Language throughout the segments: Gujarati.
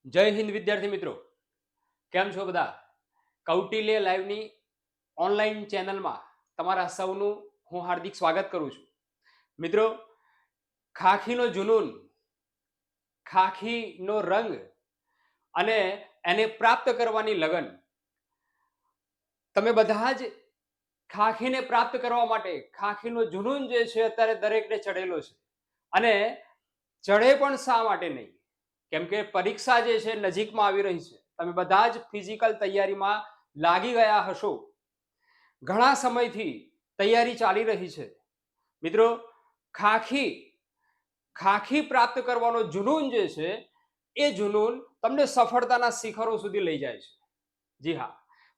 જય હિન્દ વિદ્યાર્થી મિત્રો, કેમ છો બધા? કૌટિલ્ય લાઈવની ઓનલાઈન ચેનલમાં તમારા સૌનું હું હાર્દિક સ્વાગત કરું છું. મિત્રો, ખાખીનો જુનૂન, ખાખીનો રંગ અને એને પ્રાપ્ત કરવાની લગન, તમે બધા જ ખાખીને પ્રાપ્ત કરવા માટે ખાખીનો જુનૂન જે છે અત્યારે દરેકને ચડેલો છે. અને ચડે પણ શા માટે નહીં? કેમ કે પરીક્ષા જે છે નજીકમાં આવી રહી છે. તમે બધા જ ફિઝિકલ તૈયારીમાં લાગી ગયા હશો. ઘણા સમયથી તૈયારી ચાલી રહી છે. મિત્રો, ખાખી પ્રાપ્ત કરવાનો જુનૂન જે છે એ જુનૂન તમને સફળતાના શિખરો સુધી લઈ જાય છે. જી હા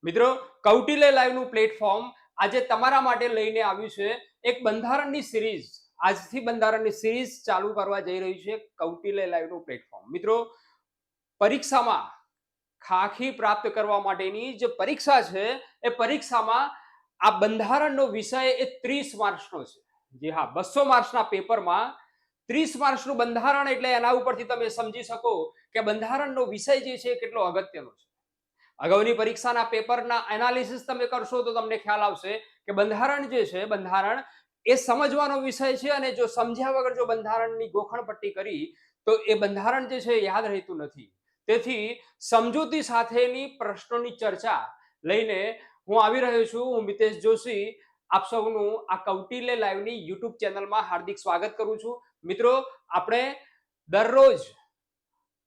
મિત્રો, કૌટિલ્ય લાઈવનું પ્લેટફોર્મ આજે તમારા માટે લઈને આવ્યું છે એક બંધારણની સિરીઝ. આજથી બંધારણની સિરીઝ ચાલુ કરવા જઈ રહ્યું છે કૌટિલ્ય લાઈવનું પ્લેટફોર્મ. મિત્રો, પરીક્ષામાં ખાખી પ્રાપ્ત કરવા માટેની જે પરીક્ષા છે એ પરીક્ષામાં આ બંધારણનો વિષય એ 30 માર્ક્સનો છે. જી હા, 200 માર્ક્સના પેપરમાં 30 માર્ક્સનું બંધારણ એટલે એના ઉપરથી તમે સમજી શકો કે બંધારણનો વિષય જે છે કેટલો અગત્યનો છે. અગાઉની પરીક્ષાના પેપરના એનાલિસિસ તમે કરશો તો તમને ખ્યાલ આવશે કે બંધારણ જે છે બંધારણ એ સમજવાનો વિષય છે, અને જો સમજ્યા વગર જો બંધારણની ગોખણપટ્ટી કરી તો એ બંધારણ જે છે યાદ રહેતું નથી. તેથી સમજૂતી સાથેની પ્રશ્નોની ચર્ચા લઈને હું આવી રહ્યો છું. હું મિતેશ જોશી આપ સૌનું આ કૌટિલ્ય લાઈવની યુટ્યુબ ચેનલમાં હાર્દિક સ્વાગત કરું છું. મિત્રો, આપણે દરરોજ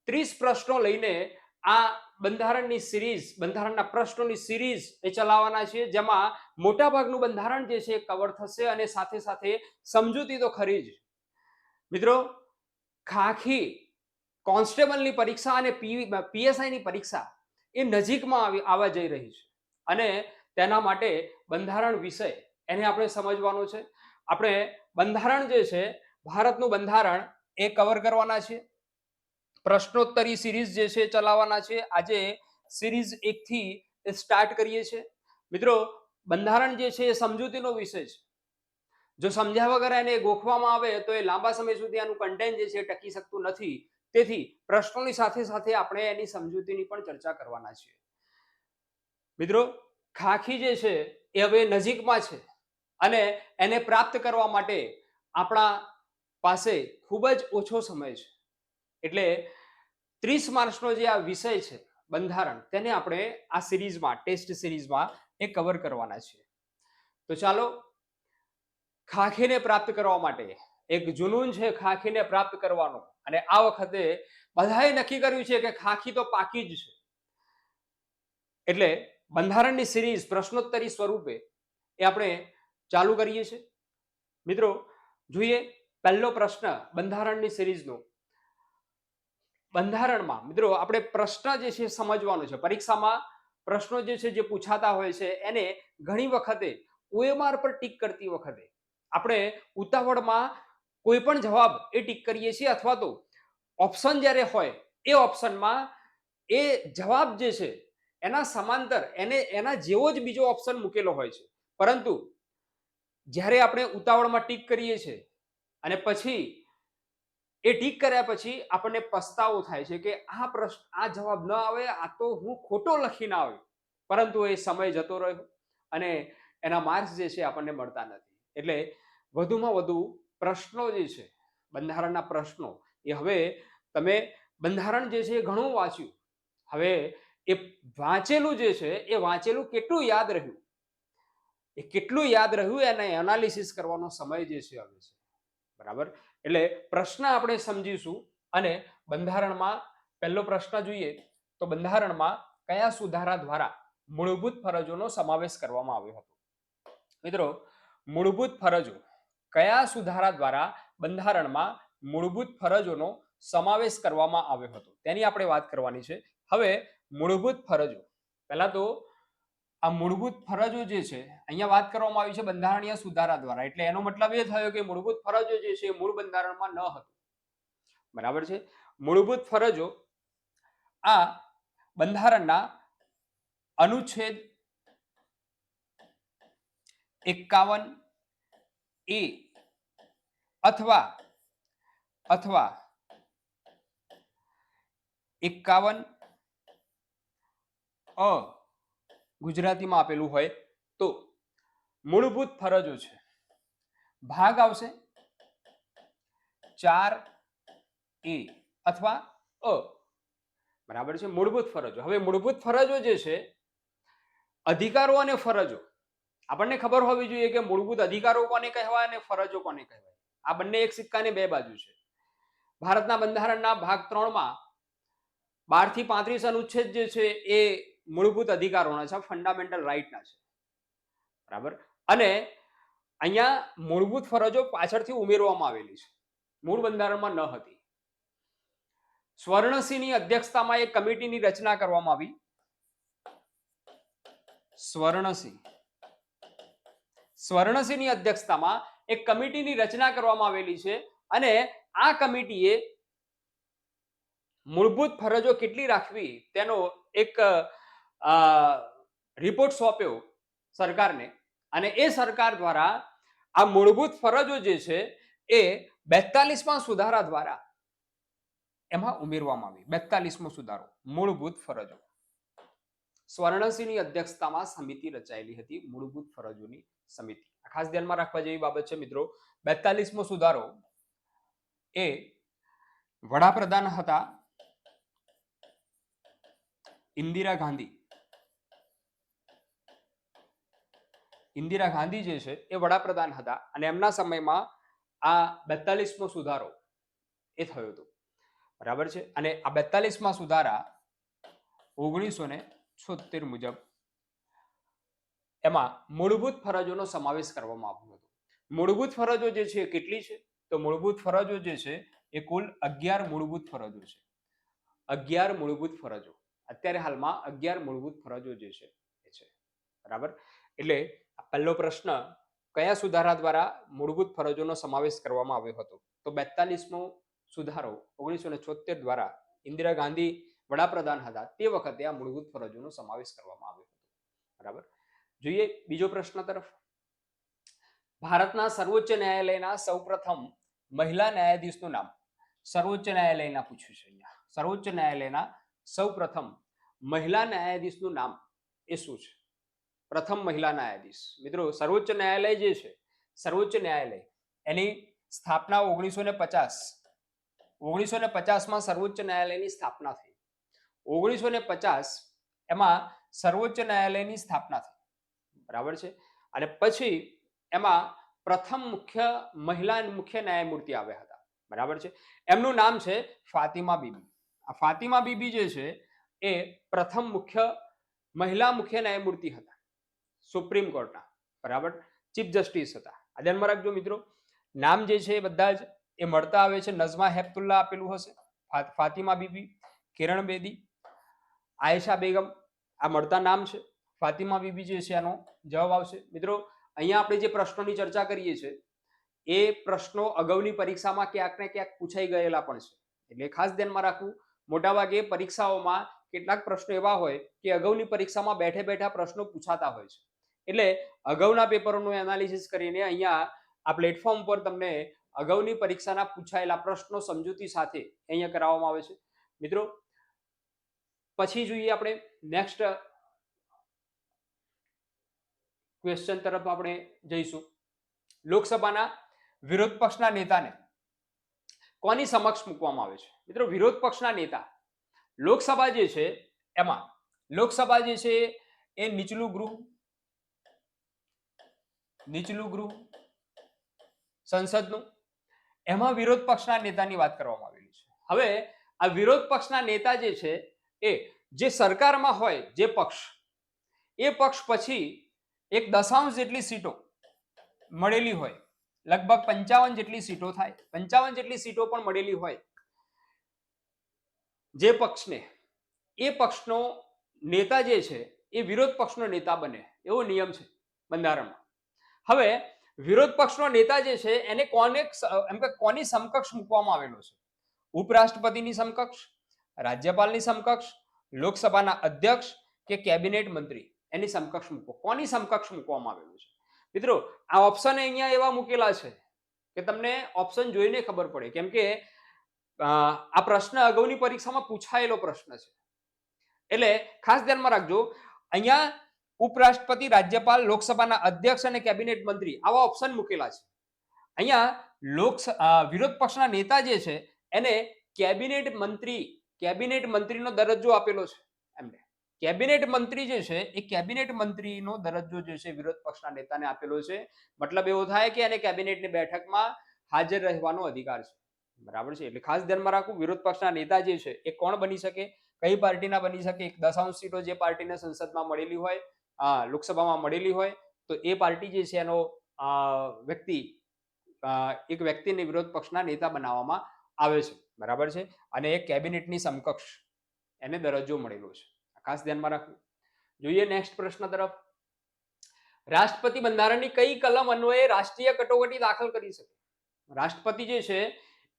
30 પ્રશ્નો લઈને આ બંધારણની સિરીઝ, બંધારણના પ્રશ્નોની સિરીઝ એ ચલાવવાના છે, જેમાં મોટાભાગનું બંધારણ જે છે કવર થશે અને સાથે સાથે સમજૂતી તો ખરી જ. મિત્રો, ખાખી કોન્સ્ટેબલની પરીક્ષા અને પીએસઆઈની પરીક્ષા એ નજીકમાં આવવા જઈ રહી છે, અને તેના માટે બંધારણ વિષય એને આપણે સમજવાનો છે. આપણે બંધારણ જે છે, ભારતનું બંધારણ એ કવર કરવાના છે. પ્રશ્નોત્તરી સિરીઝ જે છે ચલાવવાના છે. આજે સિરીઝ 1 થી સ્ટાર્ટ કરીએ છીએ. મિત્રો, બંધારણ જે છે એ સમજૂતીનો વિષય છે. જો સમજ્યા વગર એને ગોખવામાં આવે તો એ લાંબા સમય સુધી આનું કન્ટેન્ટ જે છે ટકી શકતું નથી. તેથી પ્રશ્નોની સાથે સાથે આપણે એની સમજૂતીની પણ ચર્ચા કરવાના છીએ. મિત્રો, ખાખી જે છે એ હવે નજીકમાં છે, અને એને પ્રાપ્ત કરવા માટે આપણા પાસે ખૂબ જ ઓછો સમય છે. એટલે 30 માર્ક્સનો જે આ વિષય છે બંધારણ, તેને આપણે આ સિરીઝમાં, ટેસ્ટ સિરીઝમાં એ કવર કરવાના છે. તો ચાલો, ખાખીને પ્રાપ્ત કરવા માટે એક જુનૂન છે ખાખીને પ્રાપ્ત કરવાનો, અને આ વખતે બધાએ નક્કી કર્યું છે કે ખાખી તો પાકી જ છે. એટલે બંધારણની સિરીઝ પ્રશ્નોત્તરી સ્વરૂપે એ આપણે ચાલુ કરીએ છીએ. મિત્રો, જોઈએ પહેલો પ્રશ્ન બંધારણની સિરીઝનો. બંધારણમાં મિત્રો આપણે પ્રશ્ન જે છે સમજવાનો છે. પરીક્ષામાં પ્રશ્નો જે છે જે પૂછાતા હોય છે એને ઘણી વખતે OMR પર ટીક કરતી વખતે આપણે ઉતાવળમાં કોઈ પણ જવાબ એ ટીક કરીએ છીએ, અથવા તો ઓપ્શન જ્યારે હોય એ ઓપ્શનમાં એ જવાબ જે છે એના સમાંતર એના જેવો જ બીજો ઓપ્શન મૂકેલો હોય છે. પરંતુ જ્યારે આપણે ઉતાવળમાં ટીક કરીએ છીએ અને પછી એ ટીક કર્યા પછી આપણને પસ્તાવો થાય છે કે આ જવાબ ન આવે, આ તો હું ખોટો લખીને આવ્યો, પરંતુ એ સમય જતો રહ્યો અને એના માર્ક્સ જે છે આપણને મળતા નથી. એટલે વધુમાં વધુ પ્રશ્નો જે છે, બંધારણના પ્રશ્નો, એ હવે તમે બંધારણ જે છે એ ઘણું વાંચ્યું, હવે એ વાંચેલું જે છે એ વાંચેલું કેટલું યાદ રહ્યું, એ કેટલું યાદ રહ્યું એને એનાલિસિસ કરવાનો સમય જે છે હવે છે. બરાબર? એટલે પ્રશ્ન આપણે સમજીશું, અને બંધારણમાં પહેલો પ્રશ્ન જોઈએ તો બંધારણમાં કયા સુધારા દ્વારા મૂળભૂત ફરજોનો સમાવેશ કરવામાં આવ્યો હતો? મિત્રો, મૂળભૂત ફરજો, કયા સુધારા દ્વારા બંધારણમાં મૂળભૂત ફરજોનો સમાવેશ કરવામાં આવ્યો હતો તેની આપણે વાત કરવાની છે. હવે મૂળભૂત ફરજો, પહેલા તો આ મૂળભૂત ફરજો જે છે અહીંયા વાત કરવામાં આવી છે બંધારણીય સુધારા દ્વારા, એટલે એનો મતલબ એ થયો કે મૂળભૂત ફરજો જે છે મૂળ બંધારણમાં ન હતું. બરાબર છે? મૂળભૂત ફરજો આ બંધારણના અનુચ્છેદ 51A અથવા 51 અ ગુજરાતીમાં આપેલું હોય તો મૂળભૂત ફરજો છે, ભાગ આવશે 4A અથવા અ, બરાબર છે. મૂળભૂત ફરજો. હવે મૂળભૂત ફરજો જે છે, અધિકારો અને ફરજો આપણને ખબર હોવી જોઈએ કે મૂળભૂત અધિકારો કોને કહેવાય અને ફરજો કોને કહેવાય. આ બંને એક સિક્કાની બે બાજુ છે. ભારતના બંધારણના ભાગ 3 માં 12 થી 35 અનુચ્છેદ જે છે એ મૂળભૂત અધિકારોના છે, ફંડામેન્ટલ રાઇટના છે, બરાબર. અને અહીંયા મૂળભૂત ફરજો પાછળથી ઉમેરવામાં આવેલી છે, મૂળ બંધારણમાં ન હતી. સ્વર્ણસિંહની અધ્યક્ષતામાં એક કમિટીની રચના કરવામાં આવી. સ્વર્ણસિંહની અધ્યક્ષતામાં એક કમિટીની રચના કરવામાં આવેલી છે અને આ કમિટીએ મૂળભૂત ફરજો કેટલી રાખવી તેનો એક રિપોર્ટ સોંપ્યો સરકારને અને એ સરકાર દ્વારા આ મૂળભૂત ફરજો જે છે એ 42માં સુધારા દ્વારા એમાં ઉમેરવામાં આવી. 42મો સુધારો, મૂળભૂત ફરજો. સ્વર્ણસિંહની અધ્યક્ષતામાં સમિતિ રચાયેલી હતી, મૂળભૂત ફરજોની સમિતિ. ખાસ ધ્યાનમાં રાખવા જેવી બાબત છે મિત્રો. 42મો સુધારો એ વડાપ્રધાન હતા ઇન્દિરા ગાંધી. ઇન્દિરા ગાંધી જે છે એ વડાપ્રધાન હતા અને એમના સમયમાં આ 42મો સુધારો એ થયો હતો, બરાબર છે. અને આ 42મા સુધારા 1976 મુજબ એમાં મૂળભૂત ફરજોનો સમાવેશ કરવામાં આવ્યો હતો. મૂળભૂત ફરજો જે છે કેટલી છે? તો મૂળભૂત ફરજો જે છે એ કુલ 11 મૂળભૂત ફરજો છે. 11 મૂળભૂત ફરજો. અત્યારે હાલમાં 11 મૂળભૂત ફરજો જે છે એ છે, બરાબર. એટલે પહેલો પ્રશ્ન, કયા સુધારા દ્વારા મૂળભૂત ફરજોનો સમાવેશ કરવામાં આવ્યો હતો? તો 42મો સુધારો 1976 દ્વારા ઇન્દિરા ગાંધી વડાપ્રધાન હતા તે વખતે આ મૂળભૂત ફરજોનો સમાવેશ કરવામાં આવ્યો હતો, બરાબર. જોઈએ બીજો પ્રશ્ન તરફ. ભારતના સર્વોચ્ચ ન્યાયાલયના સૌપ્રથમ મહિલા ન્યાયાધીશનું નામ. સર્વોચ્ચ ન્યાયાલયના પૂછ્યું છે અહીંયા. સર્વોચ્ચ ન્યાયાલયના સૌપ્રથમ મહિલા ન્યાયાધીશનું નામ એ શું છે? પ્રથમ મહિલા ન્યાયાધીશ. મિત્રો સર્વોચ્ચ ન્યાયાલય જે છે, સર્વોચ્ચ ન્યાયાલય એની સ્થાપના 1950માં સર્વોચ્ચ ન્યાયાલયની સ્થાપના થઈ. 1950 એમાં સર્વોચ્ચ ન્યાયાલયની સ્થાપના થઈ, બરાબર છે. અને પછી એમાં પ્રથમ મહિલા મુખ્ય ન્યાયમૂર્તિ આવ્યા હતા, બરાબર છે. એમનું નામ છે ફાતિમા બીબી. આ ફાતિમા બીબી જે છે એ પ્રથમ મહિલા મુખ્ય ન્યાયમૂર્તિ હતા સુપ્રીમ કોર્ટના, બરાબર. ચીફ જસ્ટિસ હતા. આ ધ્યાનમાં રાખજો મિત્રો. નામ જે છે એ બધા જ એ મળતા આવે છે. નઝમા હેપતુલ્લા આપેલું હશે, ફાતિમા બીબી, કિરણ બેદી, આયશા બેગમ, આ મળતા નામ છે. ફાતિમા બીબી જે છે એનો જવાબ આવશે. મિત્રો અહીંયા આપણે જે પ્રશ્નોની ચર્ચા કરીએ છીએ એ પ્રશ્નો અગાઉની પરીક્ષામાં ક્યાંક ને ક્યાંક પૂછાઈ ગયેલા પણ છે, એટલે ખાસ ધ્યાનમાં રાખવું. મોટાભાગે પરીક્ષાઓમાં કેટલાક પ્રશ્નો એવા હોય કે અગાઉની પરીક્ષામાં બેઠે બેઠા પ્રશ્નો પૂછાતા હોય છે, એટલે અગાઉના પેપરોનું એનાલિસિસ કરીને અહીંયા આ પ્લેટફોર્મ પર તમને અગાઉની પરીક્ષાના પૂછાયેલા પ્રશ્નો સમજૂતી સાથે અહીંયા કરાવવામાં આવે છે. મિત્રો પછી જોઈએ આપણે નેક્સ્ટ ક્વેશ્ચન તરફ આપણે જઈશું. લોકસભાના વિરોધ પક્ષના નેતાને કોની સમક્ષ મૂકવામાં આવે છે? મિત્રો વિરોધ પક્ષના નેતા લોકસભા જે છે એમાં, લોકસભા જે છે એ નીચલું ગૃહ સંસદનું, એમાં વિરોધ પક્ષના નેતાની વાત કરવામાં આવેલી છે. હવે આ વિરોધ પક્ષના નેતા જે છે એ જે સરકારમાં હોય જે પક્ષ, એ પક્ષ પછી 1/10 જેટલી સીટો મળેલી હોય, લગભગ 55 જેટલી સીટો થાય, 55 જેટલી સીટો પણ મળેલી હોય જે પક્ષને, એ પક્ષનો નેતા જે છે એ વિરોધ પક્ષનો નેતા બને એવો નિયમ છે બંધારણમાં. હવે વિરોધ પક્ષનો નેતા જે છે એને કોની સમકક્ષ મૂકવામાં આવેલો છે? ઉપરાષ્ટ્રપતિની સમકક્ષ, રાજ્યપાલની સમકક્ષ, લોકસભાના અધ્યક્ષ કે કેબિનેટ મંત્રી, એની સમકક્ષ મૂકો. કોની સમકક્ષ મૂકવામાં આવેલું છે? મિત્રો આ ઓપ્શન અહીંયા એવા મૂકેલા છે કે તમને ઓપ્શન જોઈને ખબર પડે, કેમ કે આ પ્રશ્ન અગાઉની પરીક્ષામાં પૂછાયેલો પ્રશ્ન છે, એટલે ખાસ ધ્યાનમાં રાખજો. અહીંયા ઉપરાષ્ટ્રપતિ, રાજ્યપાલ, લોકસભાના અધ્યક્ષ અને કેબિનેટ મંત્રી આવા ઓપ્શન મૂકેલા છે. અહીંયા વિરોધ પક્ષના નેતા જે છે એને કેબિનેટ મંત્રીનો દરજ્જો આપેલો છે. એમને કેબિનેટ મંત્રી જે છે એ કેબિનેટ મંત્રીનો દરજ્જો જે છે વિરોધ પક્ષના નેતાને આપેલો છે. મતલબ એવો થાય કે એને કેબિનેટની બેઠકમાં હાજર રહેવાનો અધિકાર છે. બરાબર છે. એટલે ખાસ ધ્યાનમાં રાખવું, વિરોધ પક્ષના નેતા જે છે એ કોણ બની શકે, કઈ પાર્ટીના બની શકે. 1/10 સીટો જે પાર્ટીને સંસદમાં મળેલી હોય, લોકસભામાં મળેલી હોય, તો એ પાર્ટી જે છે એનો એક વ્યક્તિને વિરોધ પક્ષના નેતા બનાવવામાં આવે છે. બરાબર છે. અને એ કેબિનેટની સમકક્ષ એને દરજ્જો મળેલો છે. ખાસ ધ્યાનમાં રાખવું. જોઈએ નેક્સ્ટ પ્રશ્ન તરફ. રાષ્ટ્રપતિ બંધારણની કઈ કલમ અન્વયે રાષ્ટ્રીય કટોકટી દાખલ કરી શકે? રાષ્ટ્રપતિ જે છે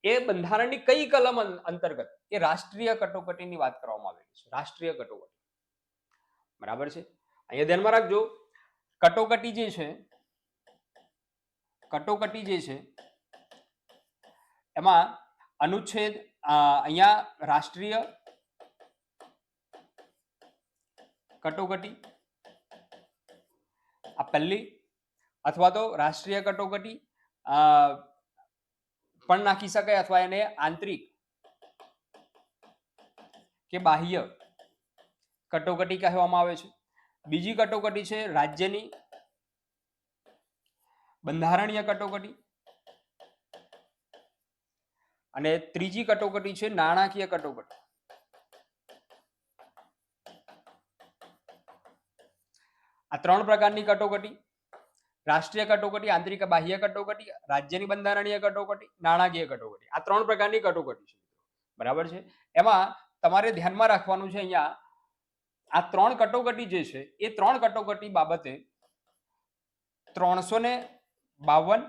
એ બંધારણની કઈ કલમ અંતર્ગત એ રાષ્ટ્રીય કટોકટીની વાત કરવામાં આવેલી છે? રાષ્ટ્રીય કટોકટી. બરાબર છે. અહીંયા ધ્યાનમાં રાખજો, કટોકટી જે છે એમાં અનુચ્છેદ અહીંયા રાષ્ટ્રીય કટોકટી આ પહેલી, અથવા તો રાષ્ટ્રીય કટોકટી પણ નાખી શકાય, અથવા એને આંતરિક કે બાહ્ય કટોકટી કહેવામાં આવે છે. બીજી કટોકટી છે રાજ્યની બંધારણીય કટોકટી, અને ત્રીજી કટોકટી છે નાણાકીય કટોકટી. આ 3 પ્રકારની કટોકટી, રાષ્ટ્રીય કટોકટી, આંતરિક બાહ્ય કટોકટી, રાજ્યની બંધારણીય કટોકટી, નાણાકીય કટોકટી, આ 3 પ્રકારની કટોકટી છે. બરાબર છે. એમાં તમારે ધ્યાનમાં રાખવાનું છે, અહીંયા આ 3 કટોકટી જે છે એ 3 કટોકટી બાબતે 352,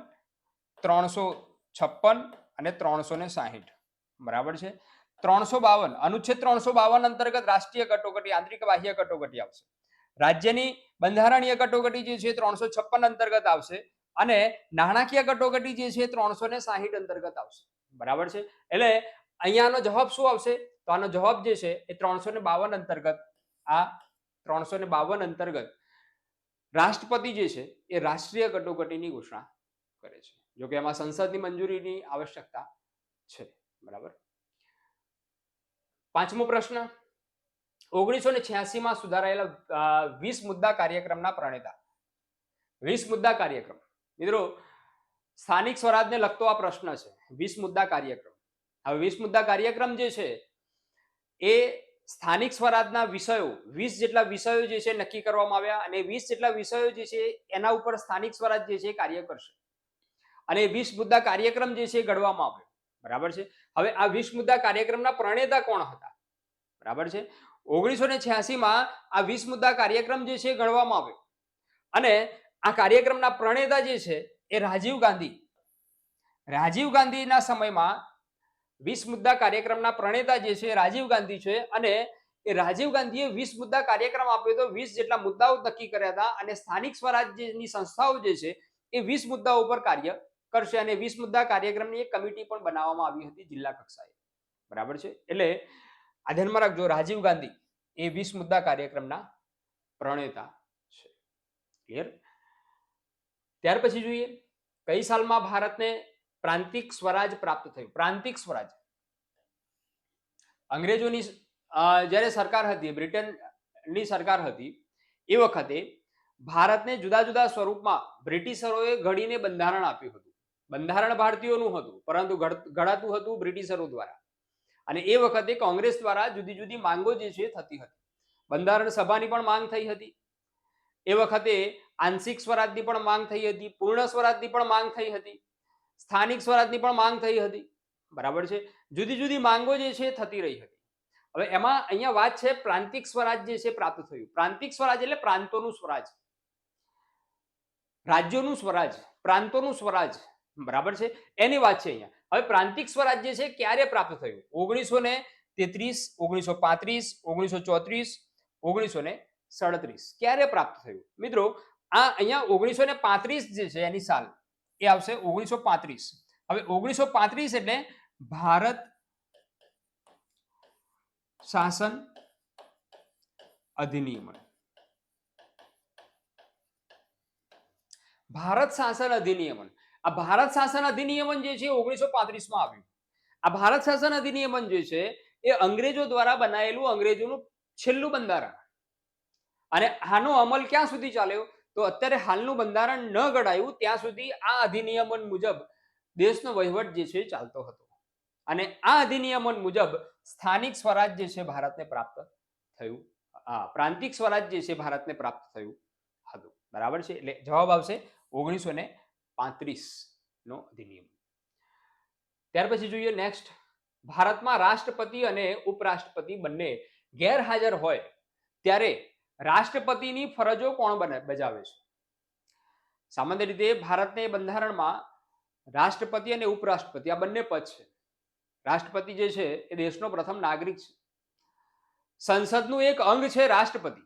356 અને 360. બરાબર છે. 352 અનુચ્છેદ 352 અંતર્ગત રાષ્ટ્રીય કટોકટી, આંતરિક બાહ્ય કટોકટી આવશે. રાજ્યની બંધારણીય કટોકટી જે છે 356 અંતર્ગત આવશે, અને નાણાકીય કટોકટી જે છે 360 અંતર્ગત આવશે. બરાબર છે. એટલે અહીંયાનો જવાબ શું આવશે? તો આનો જવાબ જે છે એ 352 અંતર્ગત, આ 352 અંતર્ગત રાષ્ટ્રપતિ જે છે એ રાષ્ટ્રીય કટોકટીની ઘોષણા કરે છે. જો કે એમાં સંસદની મંજૂરીની આવશ્યકતા છે. બરાબર. 5મો પ્રશ્ન. 1986 માં સુધારાયેલા 20 મુદ્દા કાર્યક્રમના પ્રણેતા. 20 મુદ્દા કાર્યક્રમ, મિત્રો સ્થાનિક સ્વરાજને લગતો આ પ્રશ્ન છે. 20 મુદ્દા કાર્યક્રમ. હવે 20 મુદ્દા કાર્યક્રમ જે છે એ સ્થાનિક સ્વરાજના વિષયો, 20 જેટલા વિષયો જે છે નક્કી કરવામાં આવ્યા, અને 20 જેટલા વિષયો જે છે એના ઉપર સ્થાનિક સ્વરાજ જે છે કાર્ય કરશે, અને 20 મુદ્દા કાર્યક્રમ જે છે ઘડવામાં આવ્યો. બરાબર છે. હવે આ 20 મુદ્દા કાર્યક્રમના પ્રણેતા કોણ હતા? બરાબર છે. 1986 માં આ 20 મુદ્દા કાર્યક્રમ જે છે ઘડવામાં આવ્યો, અને આ કાર્યક્રમના પ્રણેતા જે છે એ રાજીવ ગાંધીના સમયમાં 20 મુદ્દા કાર્યક્રમના પ્રણેતા જે છે રાજીવ ગાંધી છે, અને એ રાજીવ ગાંધીએ 20 મુદ્દા કાર્યક્રમ આપ્યો તો 20 જેટલા મુદ્દાઓ નક્કી કર્યા હતા, અને સ્થાનિક સ્વરાજ્યની સંસ્થાઓ જે છે એ 20 મુદ્દાઓ પર કાર્ય કરશે, અને 20 મુદ્દા કાર્યક્રમની એક કમિટી પણ બનાવવામાં આવી હતી જિલ્લા કક્ષાએ. બરાબર છે. એટલે આ ધ્યાનમાં રાખજો, રાજીવ ગાંધી એ 20 મુદ્દા કાર્યક્રમના પ્રણેતા છે. ક્લિયર? ત્યાર પછી જોઈએ કઈ સાલમાં ભારતને પ્રાંતિક સ્વરાજ પ્રાપ્ત થયું? પ્રાંતિક સ્વરાજ અંગ્રેજોની જ્યારે સરકાર હતી, બ્રિટનની સરકાર હતી, એ વખતે ભારતને જુદા જુદા સ્વરૂપમાં બ્રિટિશરોએ ઘડીને બંધારણ આપ્યું હતું. બંધારણ ભારતીયોનું હતું, પરંતુ ઘડાતું હતું બ્રિટિશરો દ્વારા, અને એ વખતે કોંગ્રેસ દ્વારા જુદી જુદી માંગો જે છે થતી હતી. બંધારણ સભાની પણ માંગ થઈ હતી, એ વખતે આંશિક સ્વરાજની પણ માંગ થઈ હતી, પૂર્ણ સ્વરાજની પણ માંગ થઈ હતી, સ્થાનિક સ્વરાજની પણ માંગ થઈ હતી. બરાબર છે. જુદી જુદી માંગો જે છે થતી રહી હતી. હવે એમાં અહીંયા વાત છે પ્રાંતિક સ્વરાજ જે છે પ્રાપ્ત થયું. પ્રાંતિક સ્વરાજ એટલે પ્રાંતોનું સ્વરાજ, રાજ્યોનું સ્વરાજ, પ્રાંતોનું સ્વરાજ. બરાબર છે. એની વાત છે અહીંયા. હવે પ્રાંતિક સ્વરાજ જે છે ક્યારે પ્રાપ્ત થયું? 1933, 1935, 1934, 1937. ક્યારે પ્રાપ્ત થયું? મિત્રો આ અહીંયા 1935 જે છે એની સાલ એ આવશે 1935. હવે 1935 એટલે ભારત શાસન અધિનિયમન. ભારત શાસન અધિનિયમન. આ ભારત શાસન અધિનિયમન જે છે 1935 માં આવ્યું. આ ભારત શાસન અધિનિયમન જે છે એ અંગ્રેજો દ્વારા બનાવેલું અંગ્રેજોનું છેલ્લું બંધારણ. અને આનો અમલ ક્યાં સુધી ચાલ્યો? તો અત્યારે હાલનું બંધારણ ન ઘડાયું ત્યાં સુધી આ અધિનિયમન મુજબ દેશનો વહીવટ જે છે ચાલતો હતો. અને આ અધિનિયમન મુજબ સ્થાનિક સ્વરાજ જે છે ભારતને પ્રાપ્ત થયું. પ્રાંતિક સ્વરાજ જે છે ભારતને પ્રાપ્ત થયું હતું. બરાબર છે. એટલે જવાબ આવશે 1935 નો અધિનિયમ. ત્યાર પછી જોઈએ નેક્સ્ટ. ભારતમાં રાષ્ટ્રપતિ અને ઉપરાષ્ટ્રપતિ બંને ગેરહાજર હોય ત્યારે રાષ્ટ્રપતિની ફરજો કોણ બજાવે છે? સામાન્ય રીતે ભારતને બંધારણમાં રાષ્ટ્રપતિ અને ઉપરાષ્ટ્રપતિ આ બંને પદ છે. રાષ્ટ્રપતિ જે છે એ દેશનો પ્રથમ નાગરિક છે. સંસદનું એક અંગ છે રાષ્ટ્રપતિ.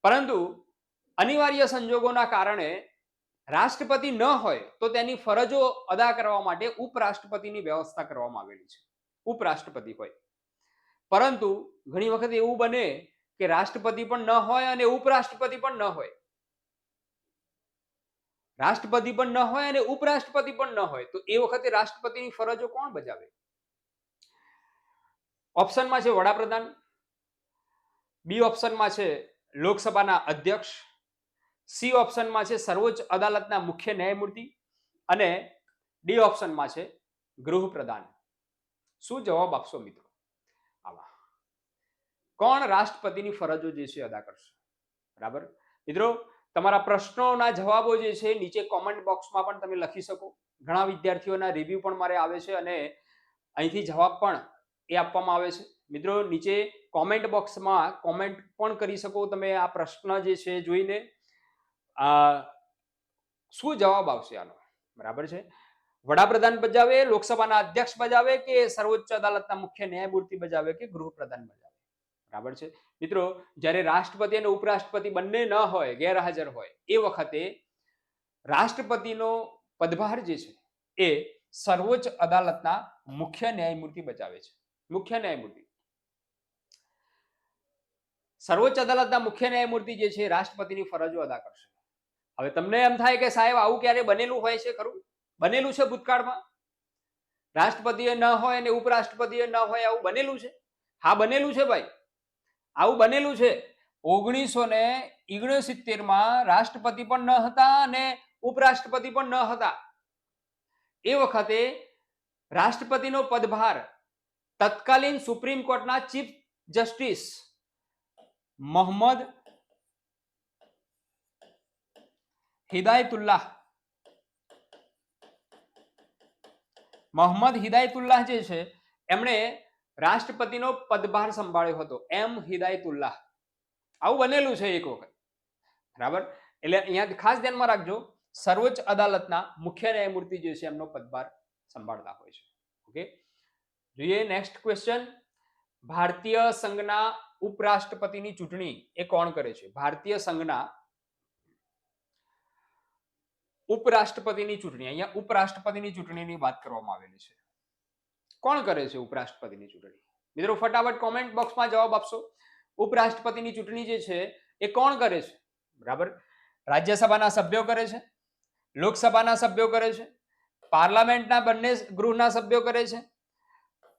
પરંતુ અનિવાર્ય સંજોગોના કારણે રાષ્ટ્રપતિ ન હોય તો તેની ફરજો અદા કરવા માટે ઉપરાષ્ટ્રપતિની વ્યવસ્થા કરવામાં આવેલી છે. ઉપરાષ્ટ્રપતિ હોય. પરંતુ ઘણી વખત એવું બને કે રાષ્ટ્રપતિ પણ ન હોય અને ઉપરાષ્ટ્રપતિ પણ ન હોય. રાષ્ટ્રપતિ પણ ન હોય અને ઉપરાષ્ટ્રપતિ પણ ન હોય તો એ વખતે રાષ્ટ્રપતિની ફરજો કોણ બજાવે? ઓપ્શનમાં છે વડાપ્રધાન, બી ઓપ્શનમાં છે લોકસભાના અધ્યક્ષ, સી ઓપ્શનમાં છે સર્વોચ્ચ અદાલતના મુખ્ય ન્યાયમૂર્તિ અને ડી ઓપ્શનમાં છે ગૃહપ્રધાન. શું જવાબ આપશો મિત્રો? આવા કોણ રાષ્ટ્રપતિની ફરજો જે છે અદા કરશે? બરાબર મિત્રો, તમારા પ્રશ્નોના જવાબો જે છે નીચે કોમેન્ટ બોક્સમાં પણ તમે લખી શકો. ઘણા વિદ્યાર્થીઓના રિવ્યુ પણ મારે આવે છે અને અહીંથી જવાબ પણ એ આપવામાં આવે છે. મિત્રો નીચે કોમેન્ટ બોક્સમાં કોમેન્ટ પણ કરી શકો તમે આ પ્રશ્ન જે છે જોઈને. શું જવાબ આવશે આનો? બરાબર છે. વડાપ્રધાન બજાવે, લોકસભાના અધ્યક્ષ બજાવે કે સર્વોચ્ચ અદાલતના મુખ્ય ન્યાયમૂર્તિ બજાવે કે ગૃહપ્રધાન બજાવે? બરાબર છે મિત્રો, જ્યારે રાષ્ટ્રપતિ અને ઉપરાષ્ટ્રપતિ બંને ન હોય, ગેરહાજર હોય, એ વખતે રાષ્ટ્રપતિનો પદભાર જે છે એ સર્વોચ્ચ અદાલતના મુખ્ય ન્યાયમૂર્તિ બજાવે છે. મુખ્ય ન્યાયમૂર્તિ. સર્વોચ્ચ અદાલતના મુખ્ય ન્યાયમૂર્તિ જે છે રાષ્ટ્રપતિની ફરજો અદા કરશે. હવે તમને એમ થાય કે સાહેબ આવું ક્યારે બનેલું હોય છે? ખરું બનેલું છે ભૂતકાળમાં? રાષ્ટ્રપતિએ ન હોય અને ઉપરાષ્ટ્રપતિએ ન હોય આવું બનેલું છે? હા બનેલું છે ભાઈ, આવું બનેલું છે. 1969 માં રાષ્ટ્રપતિ પણ ન હતા અને ઉપરાષ્ટ્રપતિ પણ ન હતા. એ વખતે રાષ્ટ્રપતિનો પદભાર તત્કાલીન સુપ્રીમ કોર્ટના ચીફ જસ્ટિસ મોહમ્મદ હિદાયતુલ્લાહ જે છે એમણે રાષ્ટ્રપતિનો પદભાર સંભાળ્યો હતો. એમ હિદાયતુલ્લાહ. આવું બનેલું છે એક વખત. બરાબર. એટલે અહીંયા ખાસ ધ્યાનમાં રાખજો, સર્વોચ્ચ અદાલતના મુખ્ય ન્યાયમૂર્તિ જે છે એમનો પદભાર સંભાળતા હોય છે. ઓકે, જોઈએ નેક્સ્ટ ક્વેશ્ચન. ભારતીય સંઘના ઉપરાષ્ટ્રપતિની ચૂંટણી એ કોણ કરે છે? ભારતીય સંઘના ઉપરાષ્ટ્રપતિની ચૂંટણી, અહીંયા ઉપરાષ્ટ્રપતિની ચૂંટણીની વાત કરવામાં આવેલી છે. કોણ કરે છે ઉપરાષ્ટ્રપતિની ચૂંટણી? મિત્રો ફટાફટ કોમેન્ટ બોક્સમાં જવાબ આપશો. ઉપરાષ્ટ્રપતિની ચૂંટણી જે છે એ કોણ કરે છે? બરાબર. રાજ્યસભાના સભ્યો કરે છે, લોકસભાના સભ્યો કરે છે, પાર્લામેન્ટના બંને ગૃહના સભ્યો કરે છે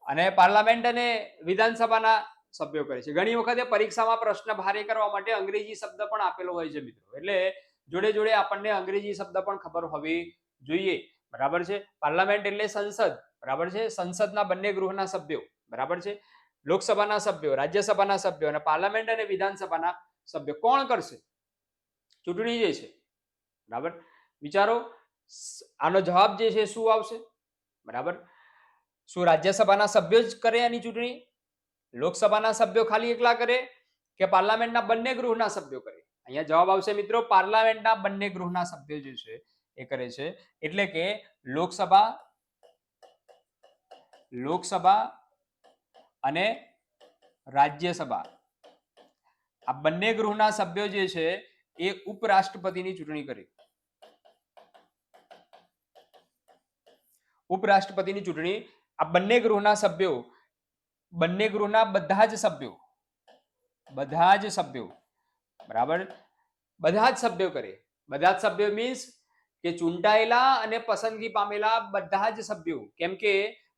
અને પાર્લામેન્ટ અને વિધાનસભાના સભ્યો કરે છે. ઘણી વખતે પરીક્ષામાં પ્રશ્ન ભારે કરવા માટે અંગ્રેજી શબ્દ પણ આપેલો હોય છે મિત્રો, એટલે જોડે જોડે આપણને અંગ્રેજી શબ્દ પણ ખબર હોવી જોઈએ. બરાબર છે. પાર્લામેન્ટ એટલે સંસદ. બરાબર છે. સંસદના બંને ગૃહના સભ્યો. બરાબર છે. લોકસભાના સભ્યો, રાજ્યસભાના સભ્યો અને પાર્લામેન્ટ અને વિધાનસભાના સભ્યો. કોણ કરશે ચૂંટણી જે છે? બરાબર. વિચારો આનો જવાબ જે છે શું આવશે? બરાબર. શું રાજ્યસભાના સભ્યો જ કરે આની ચૂંટણી? લોકસભાના સભ્યો ખાલી એકલા કરે કે પાર્લામેન્ટના બંને ગૃહના સભ્યો કરે? અહીંયા જવાબ આવશે મિત્રો પાર્લામેન્ટના બંને ગૃહના સભ્યો જે છે એ કરે છે. એટલે કે લોકસભા અને રાજ્યસભા આ બંને ગૃહના સભ્યો જે છે એ ઉપરાષ્ટ્રપતિની ચૂંટણી કરે. ઉપરાષ્ટ્રપતિની ચૂંટણી આ બંને ગૃહના સભ્યો બંને ગૃહના બધા જ સભ્યો બરાબર, બધા જ સભ્યો કરે. બધા જ સભ્યો મીન્સ કે ચૂંટાયેલા અને પસંદગી પામેલા બધા જ સભ્યો. કેમ કે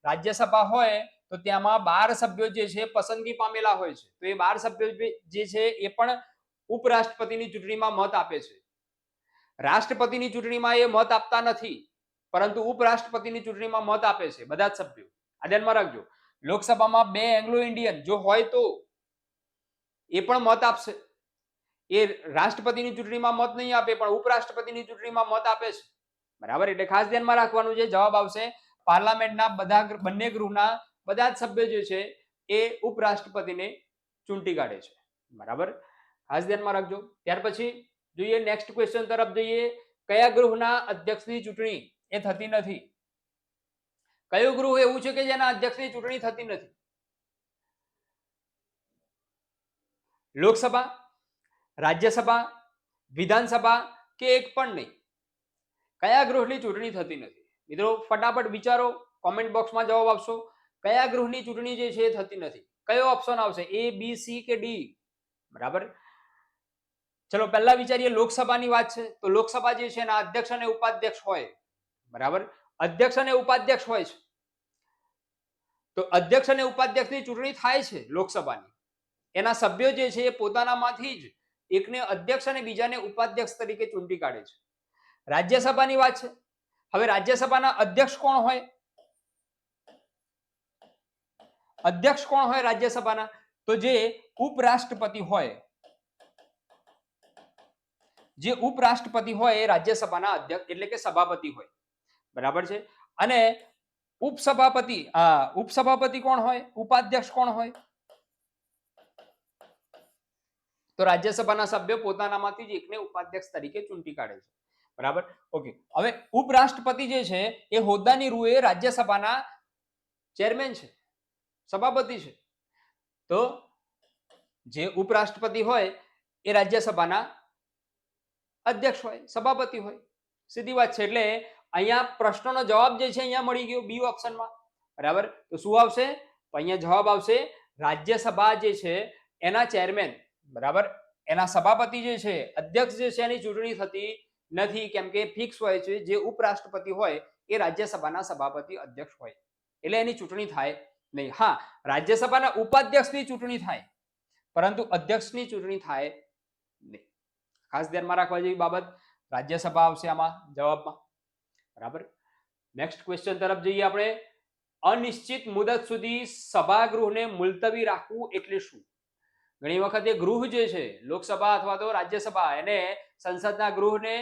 રાજ્યસભા હોય તો ત્યાંમાં 12 સભ્યો જે છે પસંદગી પામેલા હોય છે. તો એ 12 સભ્યો જે છે એ પણ ઉપરાષ્ટ્રપતિની ચૂંટણીમાં મત આપે છે. રાષ્ટ્રપતિની ચૂંટણીમાં એ મત આપતા નથી, પરંતુ ઉપરાષ્ટ્રપતિની ચૂંટણીમાં મત આપે છે બધા જ સભ્યો. આ ધ્યાનમાં રાખજો. લોકસભામાં 2 એંગ્લો ઇન્ડિયન જો હોય તો એ પણ મત આપશે. એ રાષ્ટ્રપતિની ચૂંટણીમાં મત નહીં આપે, પણ ઉપરાષ્ટ્રપતિની ચૂંટણીમાં મત આપે છે. બરાબર, એટલે ખાસ ધ્યાનમાં રાખવાનું છે. જવાબ આવશે પાર્લામેન્ટના બંને ગૃહના બધા જ સભ્યો જે છે એ ઉપરાષ્ટ્રપતિને ચૂંટી કાઢે છે. બરાબર, ખાસ ધ્યાનમાં રાખજો. ત્યાર પછી જોઈએ નેક્સ્ટ ક્વેશ્ચન તરફ જઈએ. કયા ગૃહના અધ્યક્ષની ચૂંટણી એ થતી નથી? કયું ગૃહ એવું છે કે જેના અધ્યક્ષની ચૂંટણી થતી નથી? લોકસભા, રાજ્યસભા, વિધાનસભા કે એક પણ નહીં? કયા ગૃહની ચૂંટણી થતી નથી? મિત્રો ફટાફટ વિચારો, કોમેન્ટ બોક્સમાં જવાબ આપશો. કયા ગૃહની ચૂંટણી જે છે એ થતી નથી? કયો ઓપ્શન આવશે? એ, બી, સી કે ડી? બરાબર, ચલો પહેલા વિચારીએ. લોકસભાની વાત છે તો લોકસભા જે છે એના અધ્યક્ષ અને ઉપાધ્યક્ષ હોય. બરાબર, અધ્યક્ષ અને ઉપાધ્યક્ષ હોય છે. તો અધ્યક્ષ અને ઉપાધ્યક્ષની ચૂંટણી થાય છે લોકસભાની. એના સભ્યો જે છે એ પોતાનામાંથી જ એકને અધ્યક્ષ અને બીજાને ઉપાધ્યક્ષ તરીકે ચૂંટી કાઢે છે. રાજ્યસભાની વાત છે. હવે રાજ્યસભાના અધ્યક્ષ કોણ હોય? અધ્યક્ષ કોણ હોય રાજ્યસભાના? તો જે ઉપરાષ્ટ્રપતિ હોય, જે ઉપરાષ્ટ્રપતિ હોય એ રાજ્યસભાના અધ્યક્ષ એટલે કે સભાપતિ હોય. બરાબર છે. અને ઉપસભાપતિ કોણ હોય? ઉપાધ્યક્ષ કોણ હોય? તો રાજ્યસભાના સભ્યો પોતાનામાંથી જ એકને ઉપાધ્યક્ષ તરીકે ચૂંટી કાઢે છે. બરાબર, ઓકે. હવે ઉપરાષ્ટ્રપતિ જે છે એ હોદ્દાની રૂએ રાજ્યસભાના ચેરમેન છે, સભાપતિ છે. તો જે ઉપરાષ્ટ્રપતિ હોય એ રાજ્યસભાના અધ્યક્ષ હોય, સભાપતિ હોય. સીધી વાત છે. એટલે અહીંયા પ્રશ્નનો જવાબ જે છે અહીંયા મળી ગયો બી ઓપ્શનમાં. બરાબર, તો શું આવશે? તો અહીંયા જવાબ આવશે રાજ્યસભા જે છે એના ચેરમેન, બરાબર, એના સભાપતિ જે છે, અધ્યક્ષ જે છે એની ચૂંટણી થતી નથી. કેમ કે ફિક્સ હોય છે જે ઉપરાષ્ટ્રપતિ હોય એ રાજ્યસભાના સભાપતિ અધ્યક્ષ હોય, એટલે એની ચૂંટણી થાય નહીં. હા, રાજ્યસભાના ઉપાધ્યક્ષની ચૂંટણી થાય, પરંતુ અધ્યક્ષની ચૂંટણી થાય નહીં. ખાસ ધ્યાનમાં રાખવા જેવી બાબત. રાજ્યસભા આવશે આમાં જવાબમાં. બરાબર, નેક્સ્ટ ક્વેશ્ચન તરફ જઈએ આપણે. અનિશ્ચિત મુદત સુધી સભાગૃહને મુલતવી રાખવું એટલે શું? ઘણી વખત એ ગૃહ જે છે લોકસભા અથવા તો રાજ્યસભા, એને સંસદના ગૃહને